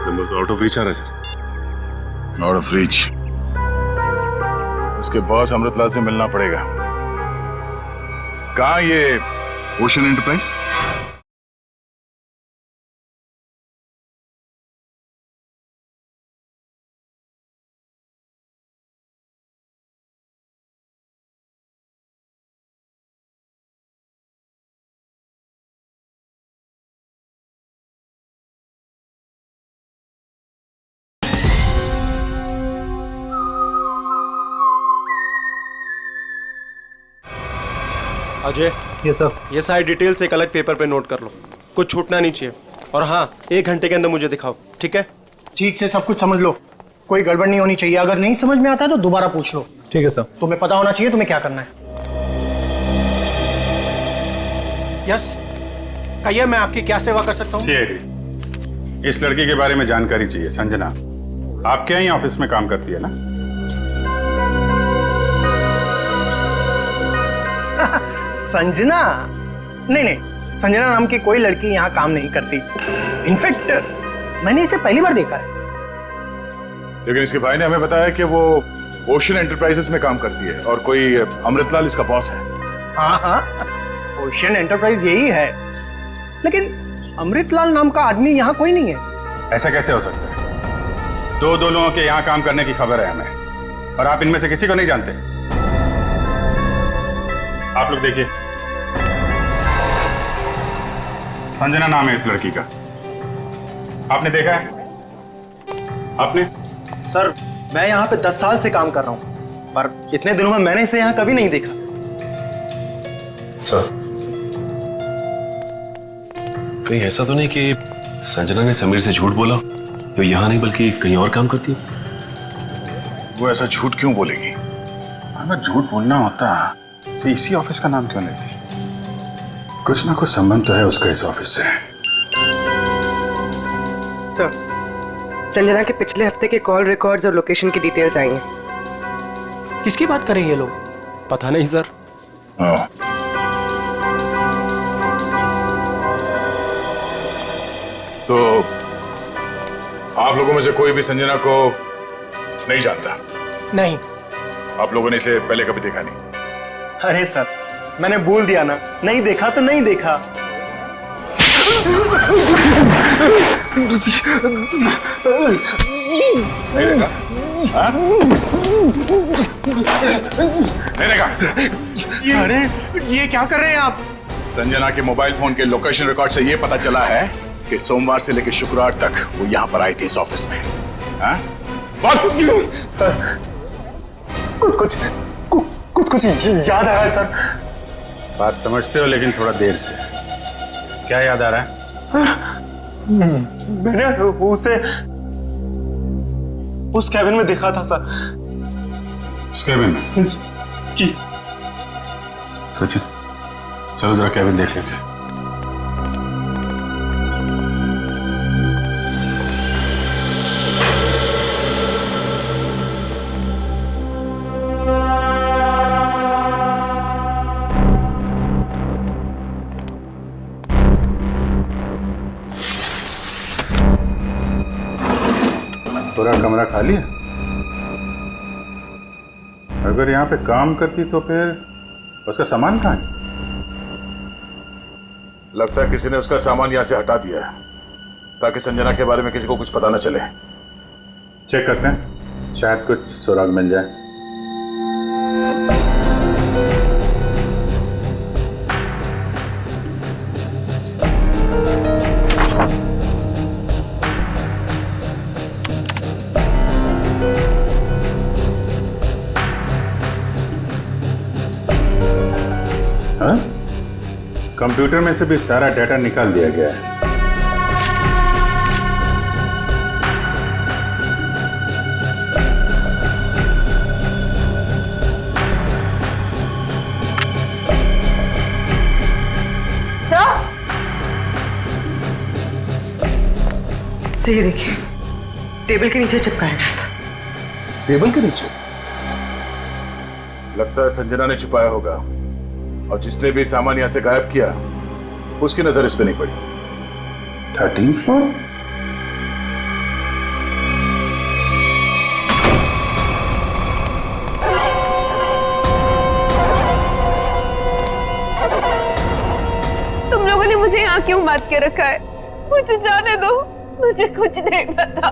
नंबर तो आउट ऑफ रीच आ रहा है सर। Out of reach? उसके बॉस अमृतलाल से मिलना पड़ेगा। कहाँ ये ओशन एंटरप्राइज? अजय, ये सर, ये सारी डिटेल्स एक अलग पेपर पे नोट कर लो, कुछ छूटना नहीं चाहिए। और हाँ, 1 घंटे के अंदर मुझे दिखाओ, ठीक है? ठीक से सब कुछ समझ लो, कोई गड़बड़ नहीं होनी चाहिए। अगर नहीं समझ में आता है तो दोबारा पूछ लो। ठीक है सर। तुम्हें पता होना चाहिए तुम्हें क्या करना है। यस, कहिए मैं आपकी क्या सेवा कर सकता हूँ? सीआईडी, इस लड़की के बारे में जानकारी चाहिए। संजना आपके यहाँ ऑफिस में काम करती है ना? संजना? नहीं नहीं, संजना नाम की कोई लड़की यहाँ काम नहीं करती। इनफैक्ट मैंने इसे पहली बार देखा है। लेकिन इसके भाई ने हमें बताया कि वो ओशन एंटरप्राइजेस में काम करती है और कोई अमृतलाल इसका बॉस है। हाँ हाँ, ओशन एंटरप्राइज यही है, लेकिन अमृतलाल नाम का आदमी यहाँ कोई नहीं है। ऐसा कैसे हो सकता है? दो लोगों के यहाँ काम करने की खबर है हमें और आप इनमें से किसी को नहीं जानते। आप लोग देखिए, संजना नाम है इस लड़की का। आपने देखा है? आपने? सर, मैं यहाँ पे 10 साल से काम कर रहा हूँ, पर इतने दिनों में मैंने इसे यहाँ कभी नहीं देखा। सर, कहीं ऐसा तो नहीं कि संजना ने समीर से झूठ बोला, तो यहाँ नहीं बल्कि कहीं और काम करती है? वो ऐसा झूठ क्यों बोलेगी? अगर झूठ बोलना होता तो इसी ऑफिस का नाम क्यों लेती? कुछ ना कुछ संबंध तो है उसका इस ऑफिस से। सर, संजना के पिछले हफ्ते के कॉल रिकॉर्ड्स और लोकेशन की डिटेल्स आई हैं। किसकी बात कर रहे हैं ये लोग? पता नहीं सर। तो आप लोगों में से कोई भी संजना को नहीं जानता? नहीं। आप लोगों ने इसे पहले कभी देखा नहीं? अरे सर, मैंने बोल दिया ना, नहीं देखा तो नहीं देखा। नहीं देखा? हाँ? नहीं देखा? अरे ये क्या कर रहे हैं आप? संजना के मोबाइल फोन के लोकेशन रिकॉर्ड से ये पता चला है कि सोमवार से लेकर शुक्रवार तक वो यहाँ पर आई थी इस ऑफिस में। हाँ? सर कुछ याद आ रहा है सर। बात समझते हो लेकिन थोड़ा देर से। क्या याद आ रहा है? मैंने उसे उस कैबिन में देखा था सर। उस कैबिन में? जी। सचिन चलो जरा कैबिन देख लेते हैं। पूरा कमरा खाली है? अगर यहाँ पे काम करती तो फिर उसका सामान कहाँ है? लगता है किसी ने उसका सामान यहाँ से हटा दिया है ताकि संजना के बारे में किसी को कुछ पता न चले। चेक करते हैं, शायद कुछ सुराग मिल जाए। हाँ? कंप्यूटर में से भी सारा डाटा निकाल दिया गया है। सही देखिए, टेबल के नीचे चिपकाया गया था। टेबल के नीचे? लगता है संजना ने छुपाया होगा और जिसने भी सामान यहां से गायब किया उसकी नजर इस पे नहीं पड़ी। 13th floor? तुम लोगों ने मुझे यहाँ क्यों बात के रखा है? मुझे जाने दो, मुझे कुछ नहीं पता।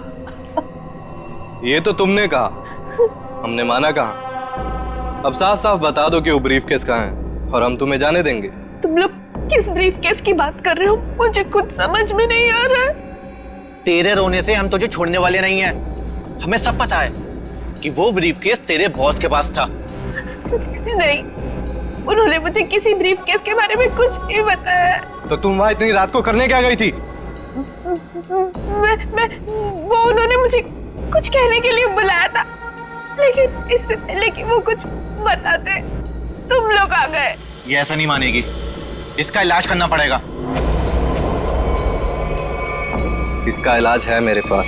ये तो तुमने कहा, हमने माना कहा। अब साफ साफ बता दो कि वो ब्रीफकेस कहाँ है और हम तुम्हें जाने देंगे। तुम लोग किस ब्रीफकेस की बात कर रहे हो? मुझे कुछ समझ में नहीं आ रहा है। तेरे रोने से हम तुझे छोड़ने वाले नहीं हैं। हमें सब पता है कि वो ब्रीफकेस तेरे बॉस के पास था। नहीं, उन्होंने मुझे किसी ब्रीफकेस के बारे में कुछ नहीं बताया। तो तुम वहां इतनी रात को करने क्या गई थी? वो उन्होंने मुझे कुछ कहने के लिए बुलाया था, लेकिन इससे पहले कि वो कुछ बताते तुम लोग आ गए। ये ऐसा नहीं मानेगी, इसका इलाज करना पड़ेगा। इसका इलाज है मेरे पास।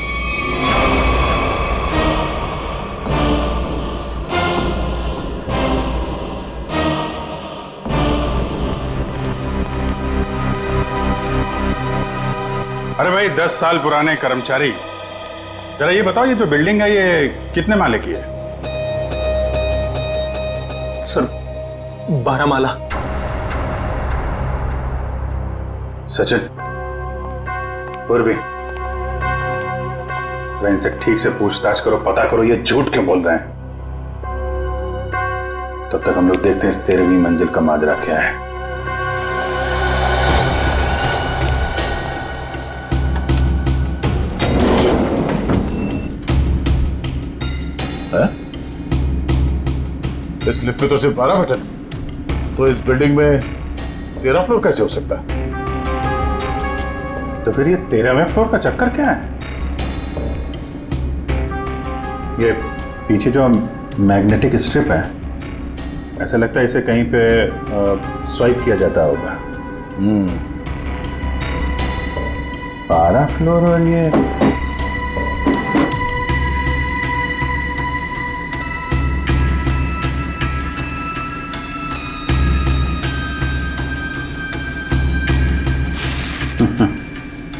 अरे भाई 10 साल पुराने कर्मचारी, जरा ये बताओ, ये जो बिल्डिंग है ये कितने माले की है? सर 12 माला। सचिन, पूर्वी, जरा इनसे ठीक से पूछताछ करो, पता करो ये झूठ क्यों बोल रहे हैं। तब तक हम लोग देखते हैं इस 13वीं मंजिल का माजरा क्या है। इस लिफ्ट में तो सिर्फ 12 बटन, तो इस बिल्डिंग में 13 फ्लोर कैसे हो सकता है? तो फिर ये 13वें फ्लोर का चक्कर क्या है? ये पीछे जो मैग्नेटिक स्ट्रिप है, ऐसा लगता है इसे कहीं पे स्वाइप किया जाता होगा। 12 फ्लोर और ये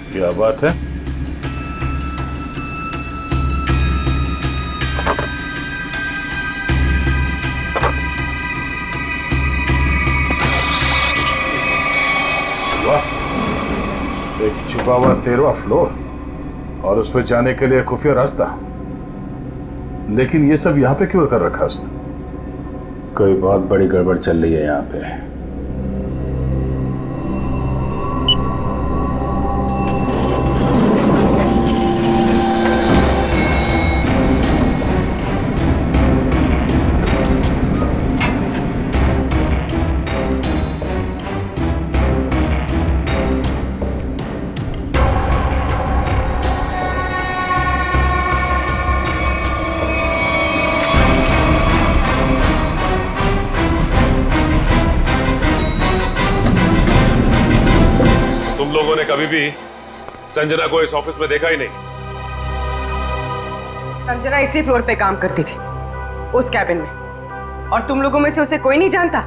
क्या बात है? वाह, एक छुपा हुआ 13वां फ्लोर और उस पर जाने के लिए खुफिया रास्ता। लेकिन ये सब यहाँ पे क्यों कर रखा उसने? कोई बहुत बड़ी गड़बड़ चल रही है यहाँ पे। लोगों ने कभी भी संजना को इस ऑफिस में देखा ही नहीं। संजना इसी फ्लोर पे काम करती थी, उस कैबिन में, और तुम लोगों में से उसे कोई नहीं जानता।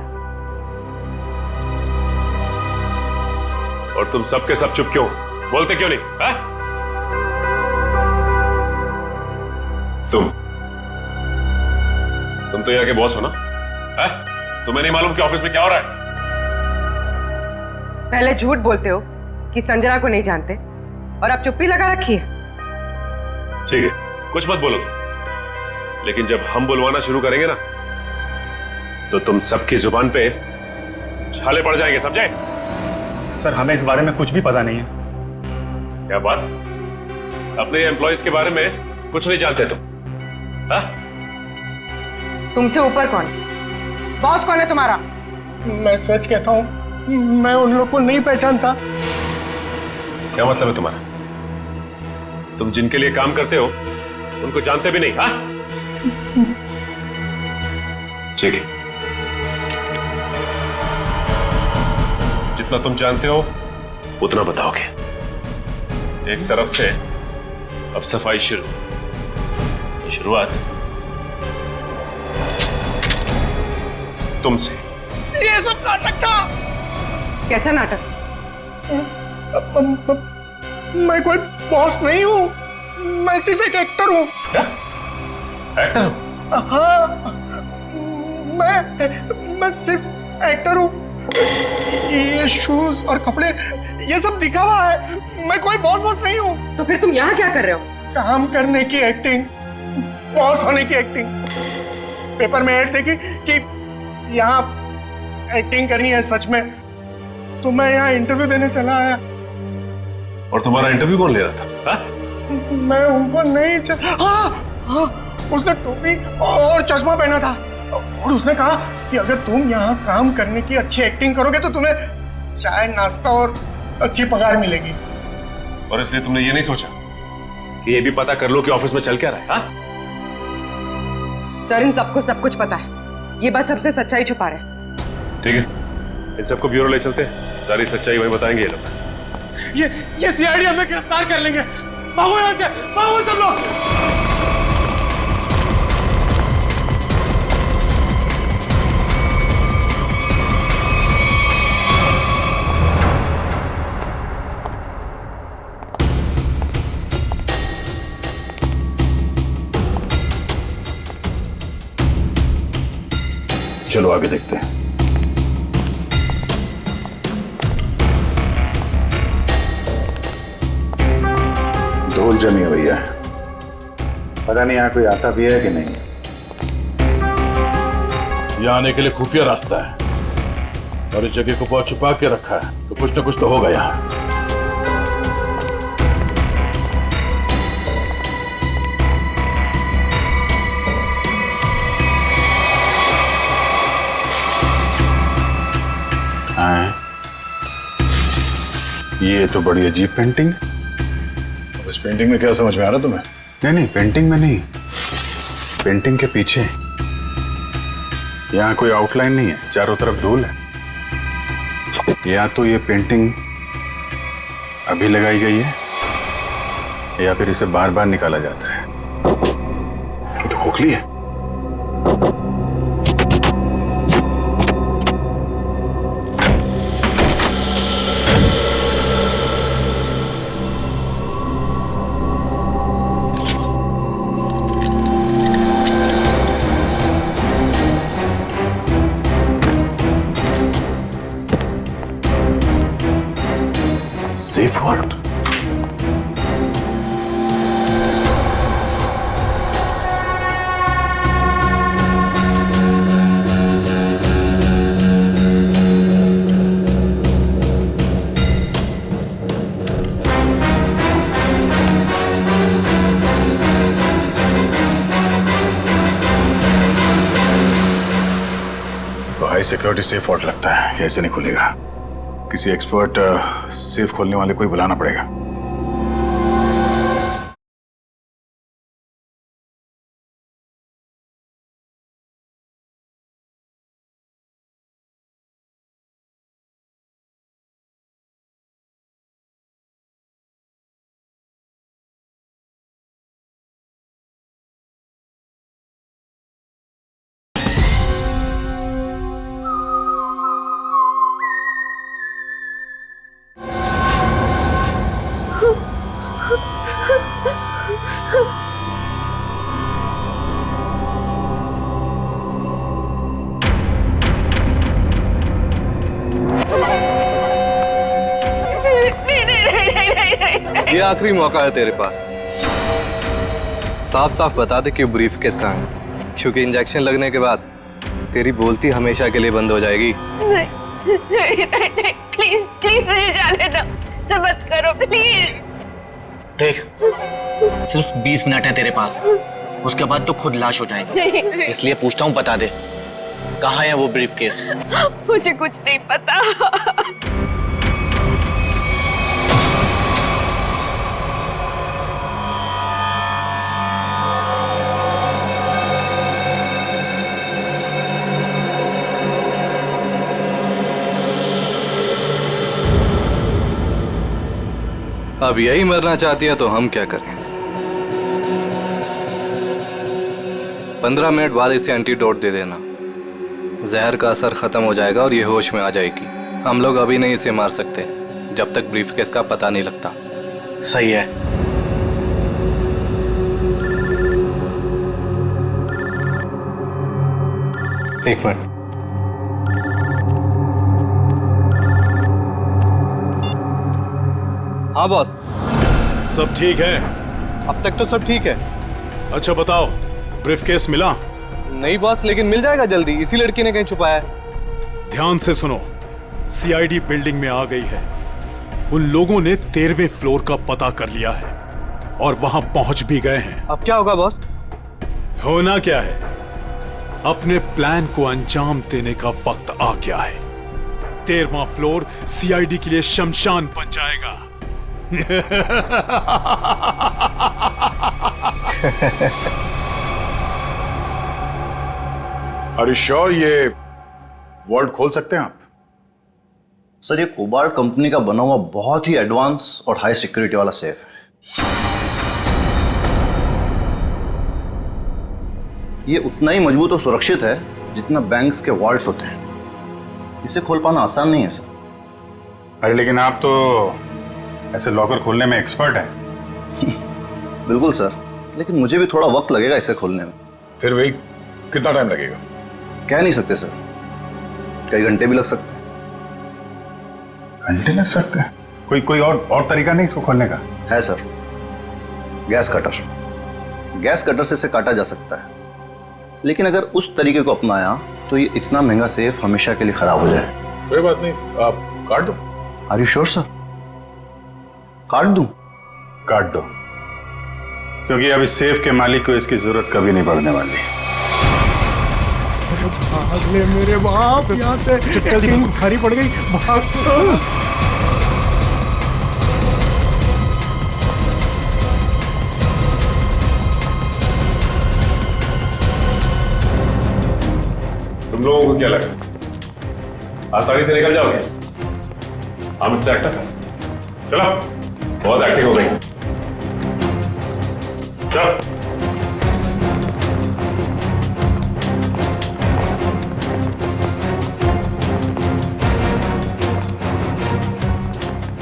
और तुम सब के सब चुप क्यों? बोलते क्यों नहीं? है? तुम तो यहाँ के बॉस हो ना? है? तुम्हें नहीं मालूम कि ऑफिस में क्या हो रहा है? पहले झूठ बोलते हो कि संजना को नहीं जानते, और अब चुप्पी लगा रखी है। ठीक है, कुछ मत बोलो तुम, लेकिन जब हम बुलवाना शुरू करेंगे ना, तो तुम सबकी जुबान पे छाले पड़ जाएंगे, समझे? सर, हमें इस बारे में कुछ भी पता नहीं है। क्या बात? अपने एम्प्लॉइज के बारे में कुछ नहीं जानते तुम? हाँ? तुमसे ऊपर कौन? बॉस कौन है तुम्हारा? मैं सच कहता हूँ, मैं उन लोग को नहीं पहचानता। क्या मतलब है तुम्हारा? तुम जिनके लिए काम करते हो उनको जानते भी नहीं? हाँ? ठीक है, जितना तुम जानते हो उतना बताओगे। एक तरफ से अब सफाई शुरुआत तुमसे। ये सब नाटक था। कैसा नाटक? मैं कोई बॉस नहीं हूँ, मैं सिर्फ एक एक्टर हूँ। क्या? एक्टर हो? हाँ, मैं सिर्फ एक्टर हूँ। ये शूज और कपड़े ये सब दिखा हुआ है, मैं कोई बॉस नहीं हूँ। तो फिर तुम यहाँ क्या कर रहे हो? काम करने की एक्टिंग, बॉस होने की एक्टिंग। पेपर में ऐड देखी कि यहाँ एक्टिंग करनी है सच में, तो मैं यहाँ इंटरव्यू देने चला आया। और तुम्हारा इंटरव्यू कौन ले रहा था? हा? मैं उनको नहीं हाँ, उसने टोपी और चश्मा पहना था, और उसने कहा कि अगर तुम यहाँ काम करने की अच्छी एक्टिंग करोगे तो तुम्हें चाय नाश्ता और अच्छी पगार मिलेगी। और इसलिए तुमने ये नहीं सोचा कि ये भी पता कर लो कि ऑफिस में चल क्या रहा है? हा? सर, इन सबको सब कुछ पता है, ये बस सबसे सच्चाई छुपा रहे। ठीक है, इन सबको ब्यूरो ले चलते हैं, सारी सच्चाई वहीं बताएंगे ये लोग। ये सीआईडी हमें गिरफ्तार कर लेंगे। भागो यहाँ से, भागो सब लोग। चलो आगे देखते हैं। धूल जमी हुई है, पता नहीं यहाँ कोई आता भी है कि नहीं। यहाँ आने के लिए खुफिया रास्ता है और इस जगह को बहुत छुपा के रखा है, तो कुछ ना कुछ तो होगा यहाँ। ये तो बड़ी अजीब पेंटिंग। अब इस पेंटिंग में क्या समझ में आ रहा तुम्हें? नहीं, पेंटिंग में नहीं, पेंटिंग के पीछे। यहाँ कोई आउटलाइन नहीं है, चारों तरफ धूल है। या तो ये पेंटिंग अभी लगाई गई है या फिर इसे बार बार निकाला जाता है। ये तो खोखली है। Safe word. High security safe word लगता है, ये ऐसे नहीं खुलेगा। किसी एक्सपर्ट सेफ खोलने वाले को ही बुलाना पड़ेगा। ये आखिरी मौका है तेरे पास। साफ साफ बता दे कि ब्रीफ केस कहाँ है, क्योंकि इंजेक्शन लगने के बाद तेरी बोलती हमेशा के लिए बंद हो जाएगी। नहीं, प्लीज प्लीज मुझे जाने दो, सब मत करो प्लीज। देख, सिर्फ 20 मिनट है तेरे पास, उसके बाद तो खुद लाश हो जाएगी। इसलिए पूछता हूँ, बता दे कहाँ है वो ब्रीफ केस? मुझे कुछ नहीं पता। अब यही मरना चाहती है तो हम क्या करें? 15 मिनट बाद इसे एंटीडोट दे देना, जहर का असर खत्म हो जाएगा और ये होश में आ जाएगी। हम लोग अभी नहीं इसे मार सकते जब तक ब्रीफकेस का पता नहीं लगता। सही है। एक मिनट। हाँ बॉस, सब ठीक है? अब तक तो सब ठीक है। अच्छा बताओ, ब्रीफकेस मिला? नहीं बॉस, लेकिन मिल जाएगा जल्दी, इसी लड़की ने कहीं छुपाया है। ध्यान से सुनो, सीआईडी बिल्डिंग में आ गई है। उन लोगों ने 13वें फ्लोर का पता कर लिया है और वहां पहुंच भी गए हैं। अब क्या होगा बॉस? होना क्या है, अपने प्लान को अंजाम देने का वक्त आ गया है। 13वां फ्लोर सीआईडी के लिए शमशान बन जाएगा। Are you sure ये वर्ल्ड खोल सकते हैं आप? सर, ये कोबाल्ट कंपनी का बना हुआ बहुत ही एडवांस और हाई सिक्योरिटी वाला सेफ है। ये उतना ही मजबूत और सुरक्षित है जितना बैंक्स के वॉल्ट्स होते हैं। इसे खोल पाना आसान नहीं है सर। अरे लेकिन आप तो ऐसे लॉकर खोलने में एक्सपर्ट हैं। बिल्कुल सर, लेकिन मुझे भी थोड़ा वक्त लगेगा इसे खोलने में। फिर वही कितना टाइम लगेगा? कह नहीं सकते सर, कई घंटे भी लग सकते हैं। घंटे लग सकते हैं? कोई और तरीका नहीं इसको खोलने का? है sir, gas cutter. Gas cutter से इसे काटा जा सकता है, लेकिन अगर उस तरीके को अपनाया तो ये इतना महंगा सेफ हमेशा के लिए खराब हो जाए। कोई बात नहीं, आप काट दो। Are you sure sir? काट दूं? काट दो, क्योंकि अब इस सेफ के मालिक को इसकी जरूरत कभी नहीं पड़ने वाली। भाग ले मेरे बाप यहाँ से, भारी पड़ गई, भाग। तुम लोगों को क्या लगा आसानी से निकल जाओगे? हम मिस्टर एक्टर, चलो, बहुत एक्टिंग हो गई, चलो।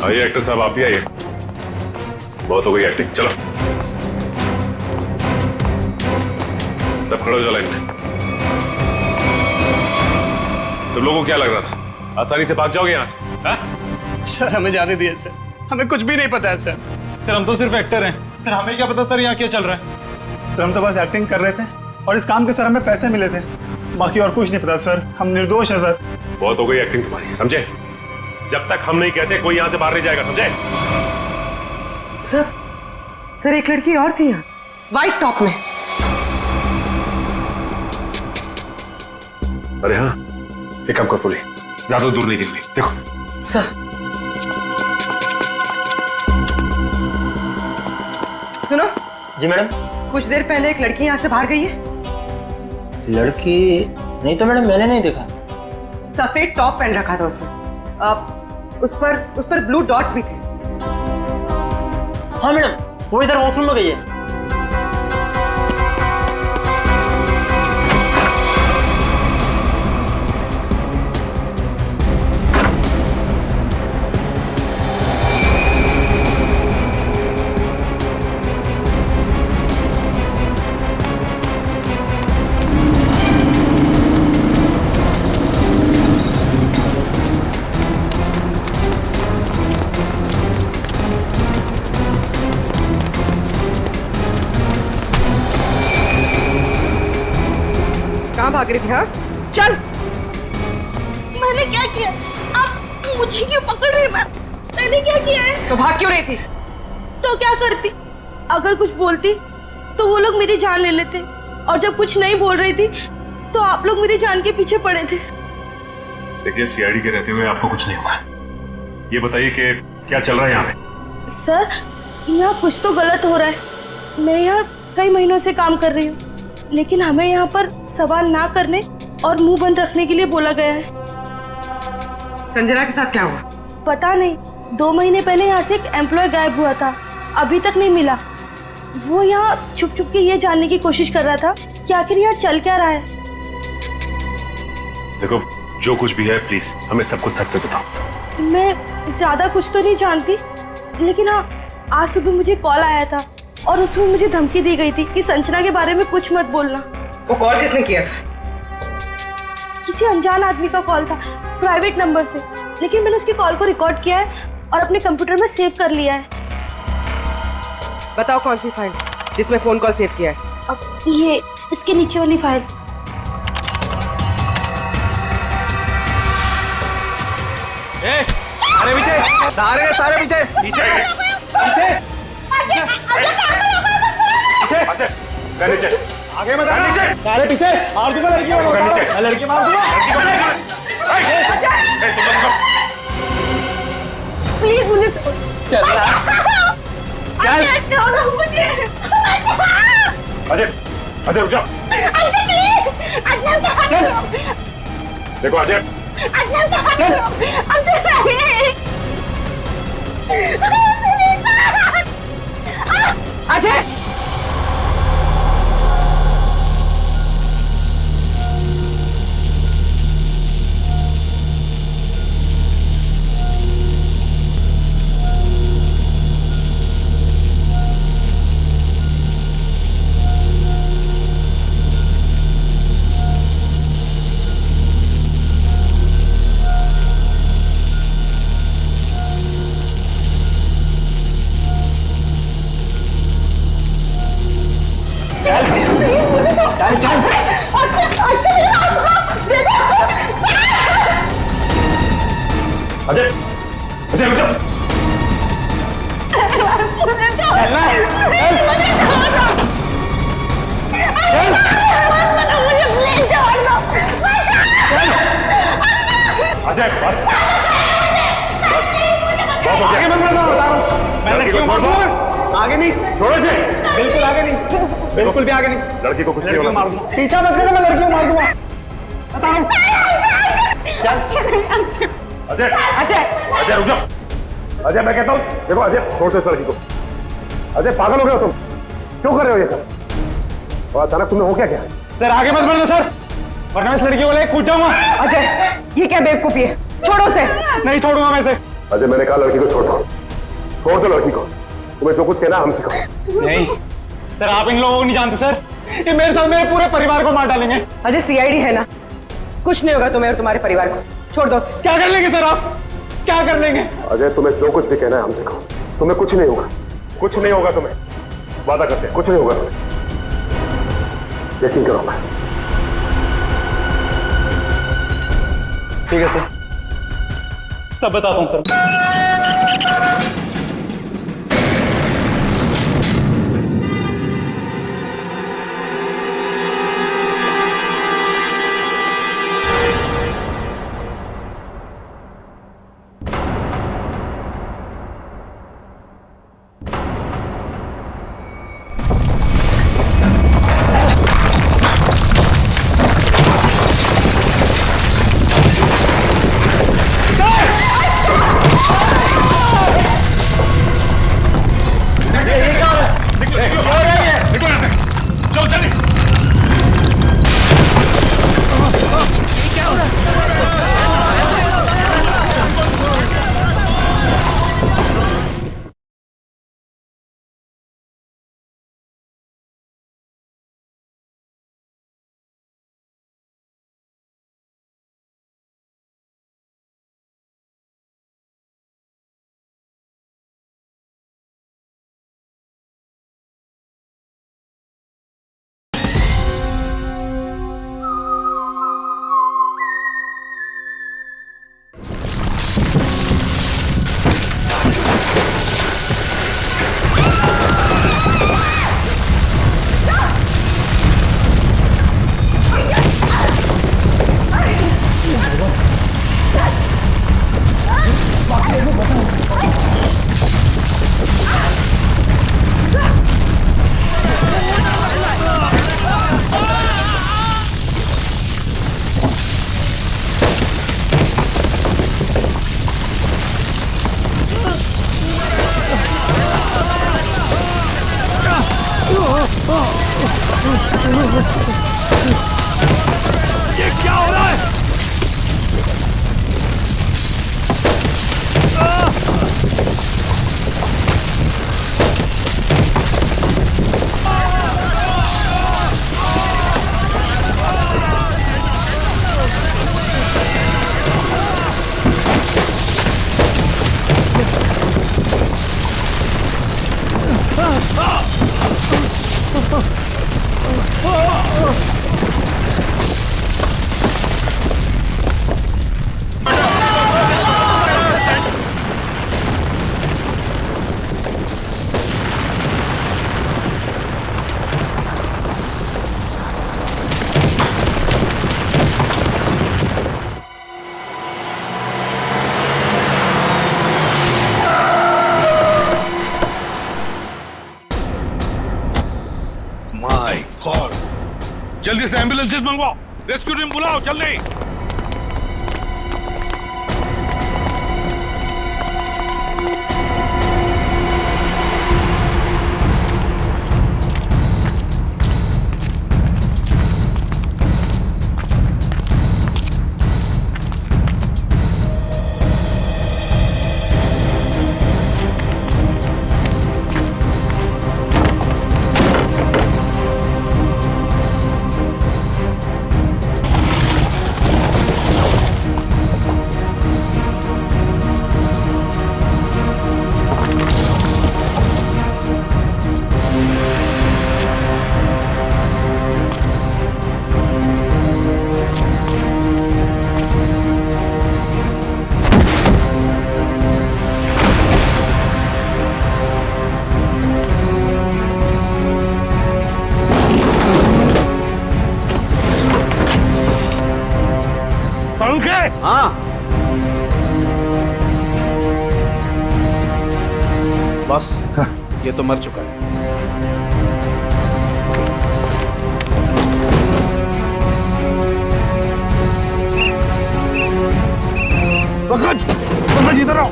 आइए एक्टर साहब, आप भी आइए, बहुत हो गई एक्टिंग, चलो। सब खड़े हो जाओ लाइन में। तुम लोगों को क्या लग रहा था आसानी से भाग जाओगे यहां से? हाँ? सर हमें जाने दिए सर, हमें कुछ भी नहीं पता है सर। सर हम तो सिर्फ एक्टर हैं सर, हमें क्या पता सर यहाँ क्या चल रहा है। सर हम तो बस एक्टिंग कर रहे थे और इस काम के सर हमें पैसे मिले थे, बाकी और कुछ नहीं पता सर। हम निर्दोष हैं सर। बहुत हो गई एक्टिंग तुम्हारी, समझे? जब तक हम नहीं कहते कोई यहाँ से बाहर नहीं जाएगा, समझे? सर एक लड़की और थी यहाँ व्हाइट टॉप में। अरे हाँ, एक काम कर पूरी, ज्यादा दूर नहीं गिरनी। देखो सर सुनो। जी मैडम। कुछ देर पहले एक लड़की यहाँ से बाहर गई है। लड़की नहीं तो मैडम, मैंने नहीं देखा। सफेद टॉप पहन रखा था उसने, उस पर ब्लू डॉट्स भी थे। हाँ मैडम, वो इधर वॉशरूम में गई है। भाग रही थी? हाँ चल। मैंने क्या किया? आप मुझे क्यों पकड़ रहे हैं? मैंने क्या किया है? तो भाग क्यों रही थी? तो क्या करती? अगर कुछ बोलती तो वो लोग मेरी जान ले लेते, और जब कुछ नहीं बोल रही थी तो आप लोग मेरी जान के पीछे पड़े थे। देखिए सीआईडी के रहते हुए आपको कुछ नहीं होगा। ये बताइए कि क्या चल रहा है यहाँ पे? सर यहाँ कुछ तो गलत हो रहा है। मैं यहाँ कई महीनों से काम कर रही हूँ, लेकिन हमें यहाँ पर सवाल ना करने और मुंह बंद रखने के लिए बोला गया है। संजना के साथ क्या हुआ? पता नहीं, 2 महीने पहले यहाँ से एक एम्प्लॉय गायब हुआ था, अभी तक नहीं मिला। वो यहाँ छुप छुप के ये जानने की कोशिश कर रहा था कि आखिर यहाँ चल क्या रहा है। देखो जो कुछ भी है प्लीज हमें सब कुछ सच से बताओ। मैं ज्यादा कुछ तो नहीं जानती, लेकिन हाँ आज सुबह मुझे कॉल आया था और उसमें मुझे धमकी दी गई थी कि संजना के बारे में कुछ मत बोलना। वो कॉल किसने किया? किसी अनजान आदमी का कॉल था, प्राइवेट नंबर से, लेकिन मैंने उसकी कॉल को रिकॉर्ड किया है और अपने कंप्यूटर में सेव कर लिया है। बताओ कौन सी फाइल जिसमें फोन कॉल सेव किया है? अब ये इसके नीचे वाली फाइल। सारे पीछे, सारे पीछे, पीछे नीचे आगे मत आना, नीचे सारे पीछे। मार दूंगा लड़की को, मैं लड़की मार दूंगा। प्लीज मुझे चल अजय, अजय रुक जाओ। देखो अजय, अजय अजय, अजय रुक जाओ। अजय आगे मत बढ़ो, बता रहा हूँ मैं लड़की को मार दूंगा। आगे नहीं, छोड़ो इसे। बिल्कुल आगे नहीं, बिल्कुल भी आगे नहीं। लड़की को कुछ नहीं लड़की को मार दूंगा। पीछा मत करना, मैं लड़की को मार दूंगा, बता रहा हूँ। अजय, अजय, अजय रुक जाओ। अजय मैं कहता हूँ, देखो अजय छोड़ दो इस लड़की को। अजय पागल हो गए हो तुम, क्यों कर रहे हो ये सब? और अचानक तुम्हें हो क्या क्या? सर आगे मत बढ़ो सर, वरना इस लड़की को लेकर कूद जाऊंगा। अजय ये क्या बेवकूफी है? छोड़ो उसे। नहीं छोड़ूंगा मैं इसे। अजय मैंने कहा लड़की को छोड़ दो, छोड़ दो लड़की को। तुम्हें जो कुछ कहना हम सिखाओ। नहीं सर, आप इन लोगों को नहीं जानते सर, ये मेरे साथ मेरे पूरे परिवार को मार डालेंगे। अजय सीआईडी है ना, कुछ नहीं होगा तुम्हें और तुम्हारे परिवार को। छोड़ दो। क्या कर लेंगे सर आप? क्या कर लेंगे? अजय, तुम्हें जो कुछ भी कहना है हमसे कहो। तुम्हें कुछ नहीं होगा, कुछ नहीं होगा तुम्हें। वादा करते हैं, कुछ नहीं होगा तुम्हें। यकीन करो मैं। ठीक है सर, सब बताता हूँ सर। ये क्या हो रहा है? माय गॉड, जल्दी से एम्बुलेंसेस मंगवाओ, रेस्क्यू टीम बुलाओ जल्दी। हाँ बस, ये तो मर चुका है। पंकज इधर आओ।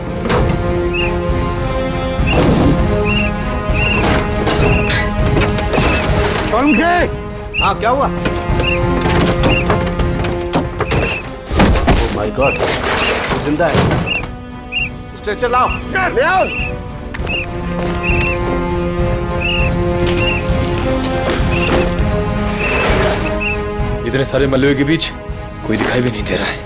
हाँ क्या हुआ? माय गॉड, जिंदा है। स्ट्रेचर लाओ, ले आओ। इतने सारे मलबे के बीच कोई दिखाई भी नहीं दे रहा है।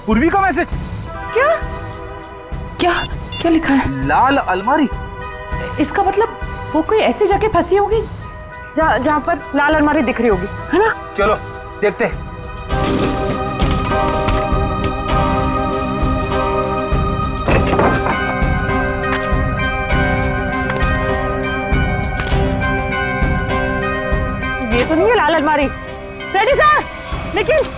पूर्वी का मैसेज। क्या क्या क्या लिखा है? लाल अलमारी। इसका मतलब वो कोई ऐसी जगह फंसी होगी जहाँ पर लाल अलमारी दिख रही होगी, है ना? चलो देखते हैं। ये तो नहीं है लाल अलमारी। रेडी सर, लेकिन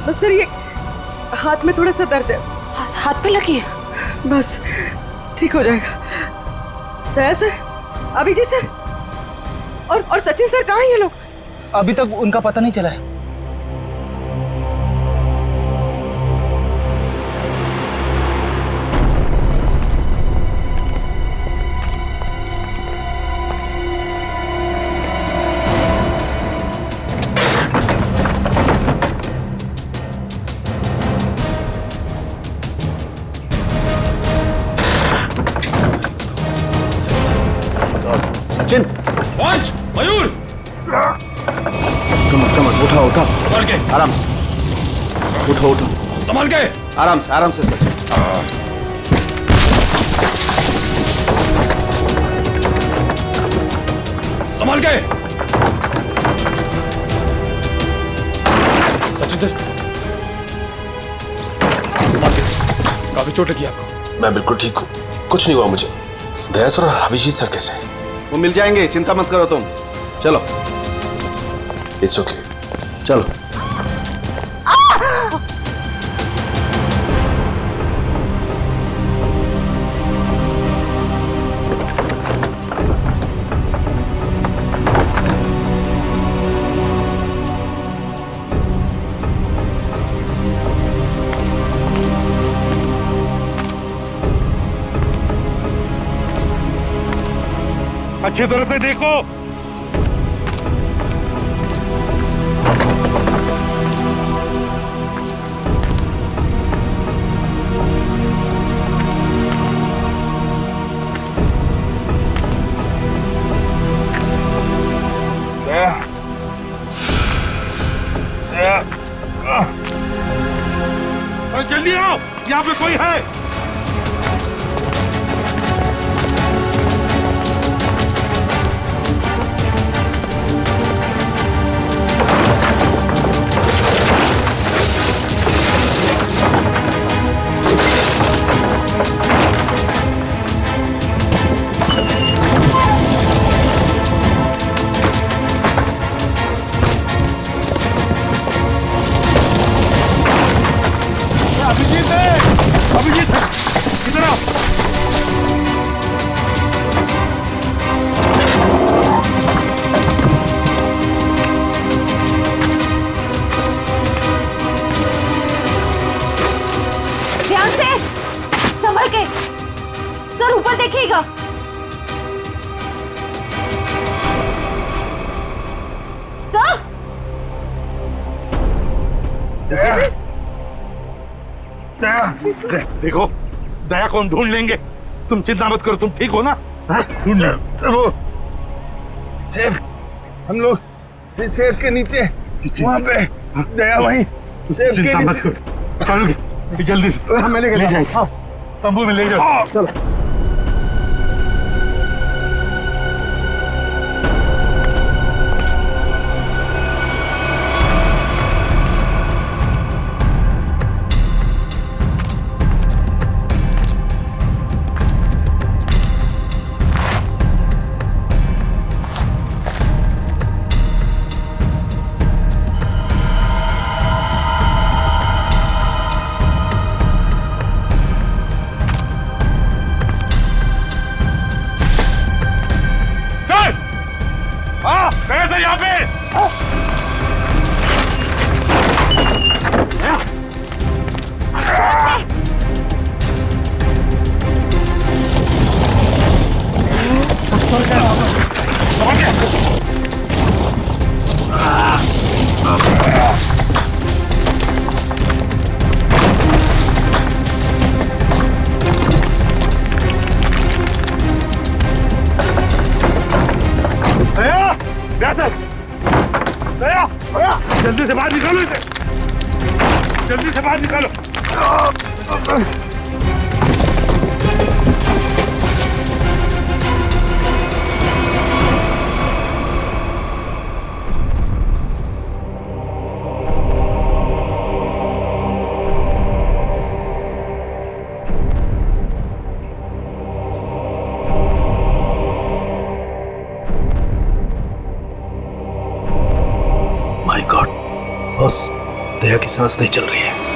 बस सर, ये हाथ में थोड़ा सा दर्द है। हाथ पे लगी है? बस ठीक हो जाएगा। दया सर, अभिजीत सर और सचिन सर कहाँ हैं ये लोग? अभी तक उनका पता नहीं चला है। सचिन, मयूर, कमर उठा उठा, संभाल के, आराम से उठो उठो, संभाल के, आराम से सचिन। संभाल के। सचिन सर, संभाल के, काफी चोट लगी आपको। मैं बिल्कुल ठीक हूँ, कुछ नहीं हुआ मुझे। दया सर और अभिजीत सर कैसे? वो मिल जाएंगे, चिंता मत करो तुम। चलो। It's okay. चलो। अच्छी तरह से देखो। जल्दी आओ, यहाँ पे कोई है। अभिजीत इधर आओ। ध्यान से, संभल के। सर ऊपर देखिएगा। सर देखो, दया को हम ढूंढ लेंगे, तुम चिंता मत करो। तुम ठीक हो ना? वो सेफ, हम लोग सेफ के नीचे वहाँ पे, दया वहीं सेफ के नीचे। जल्दी से मैं ले जाए, तंबू में ले जाओ। चलो। जल्दी से बाहर निकालो इसे, जल्दी से बाहर निकालो। माय गॉड बॉस, दया की सांस नहीं चल रही है।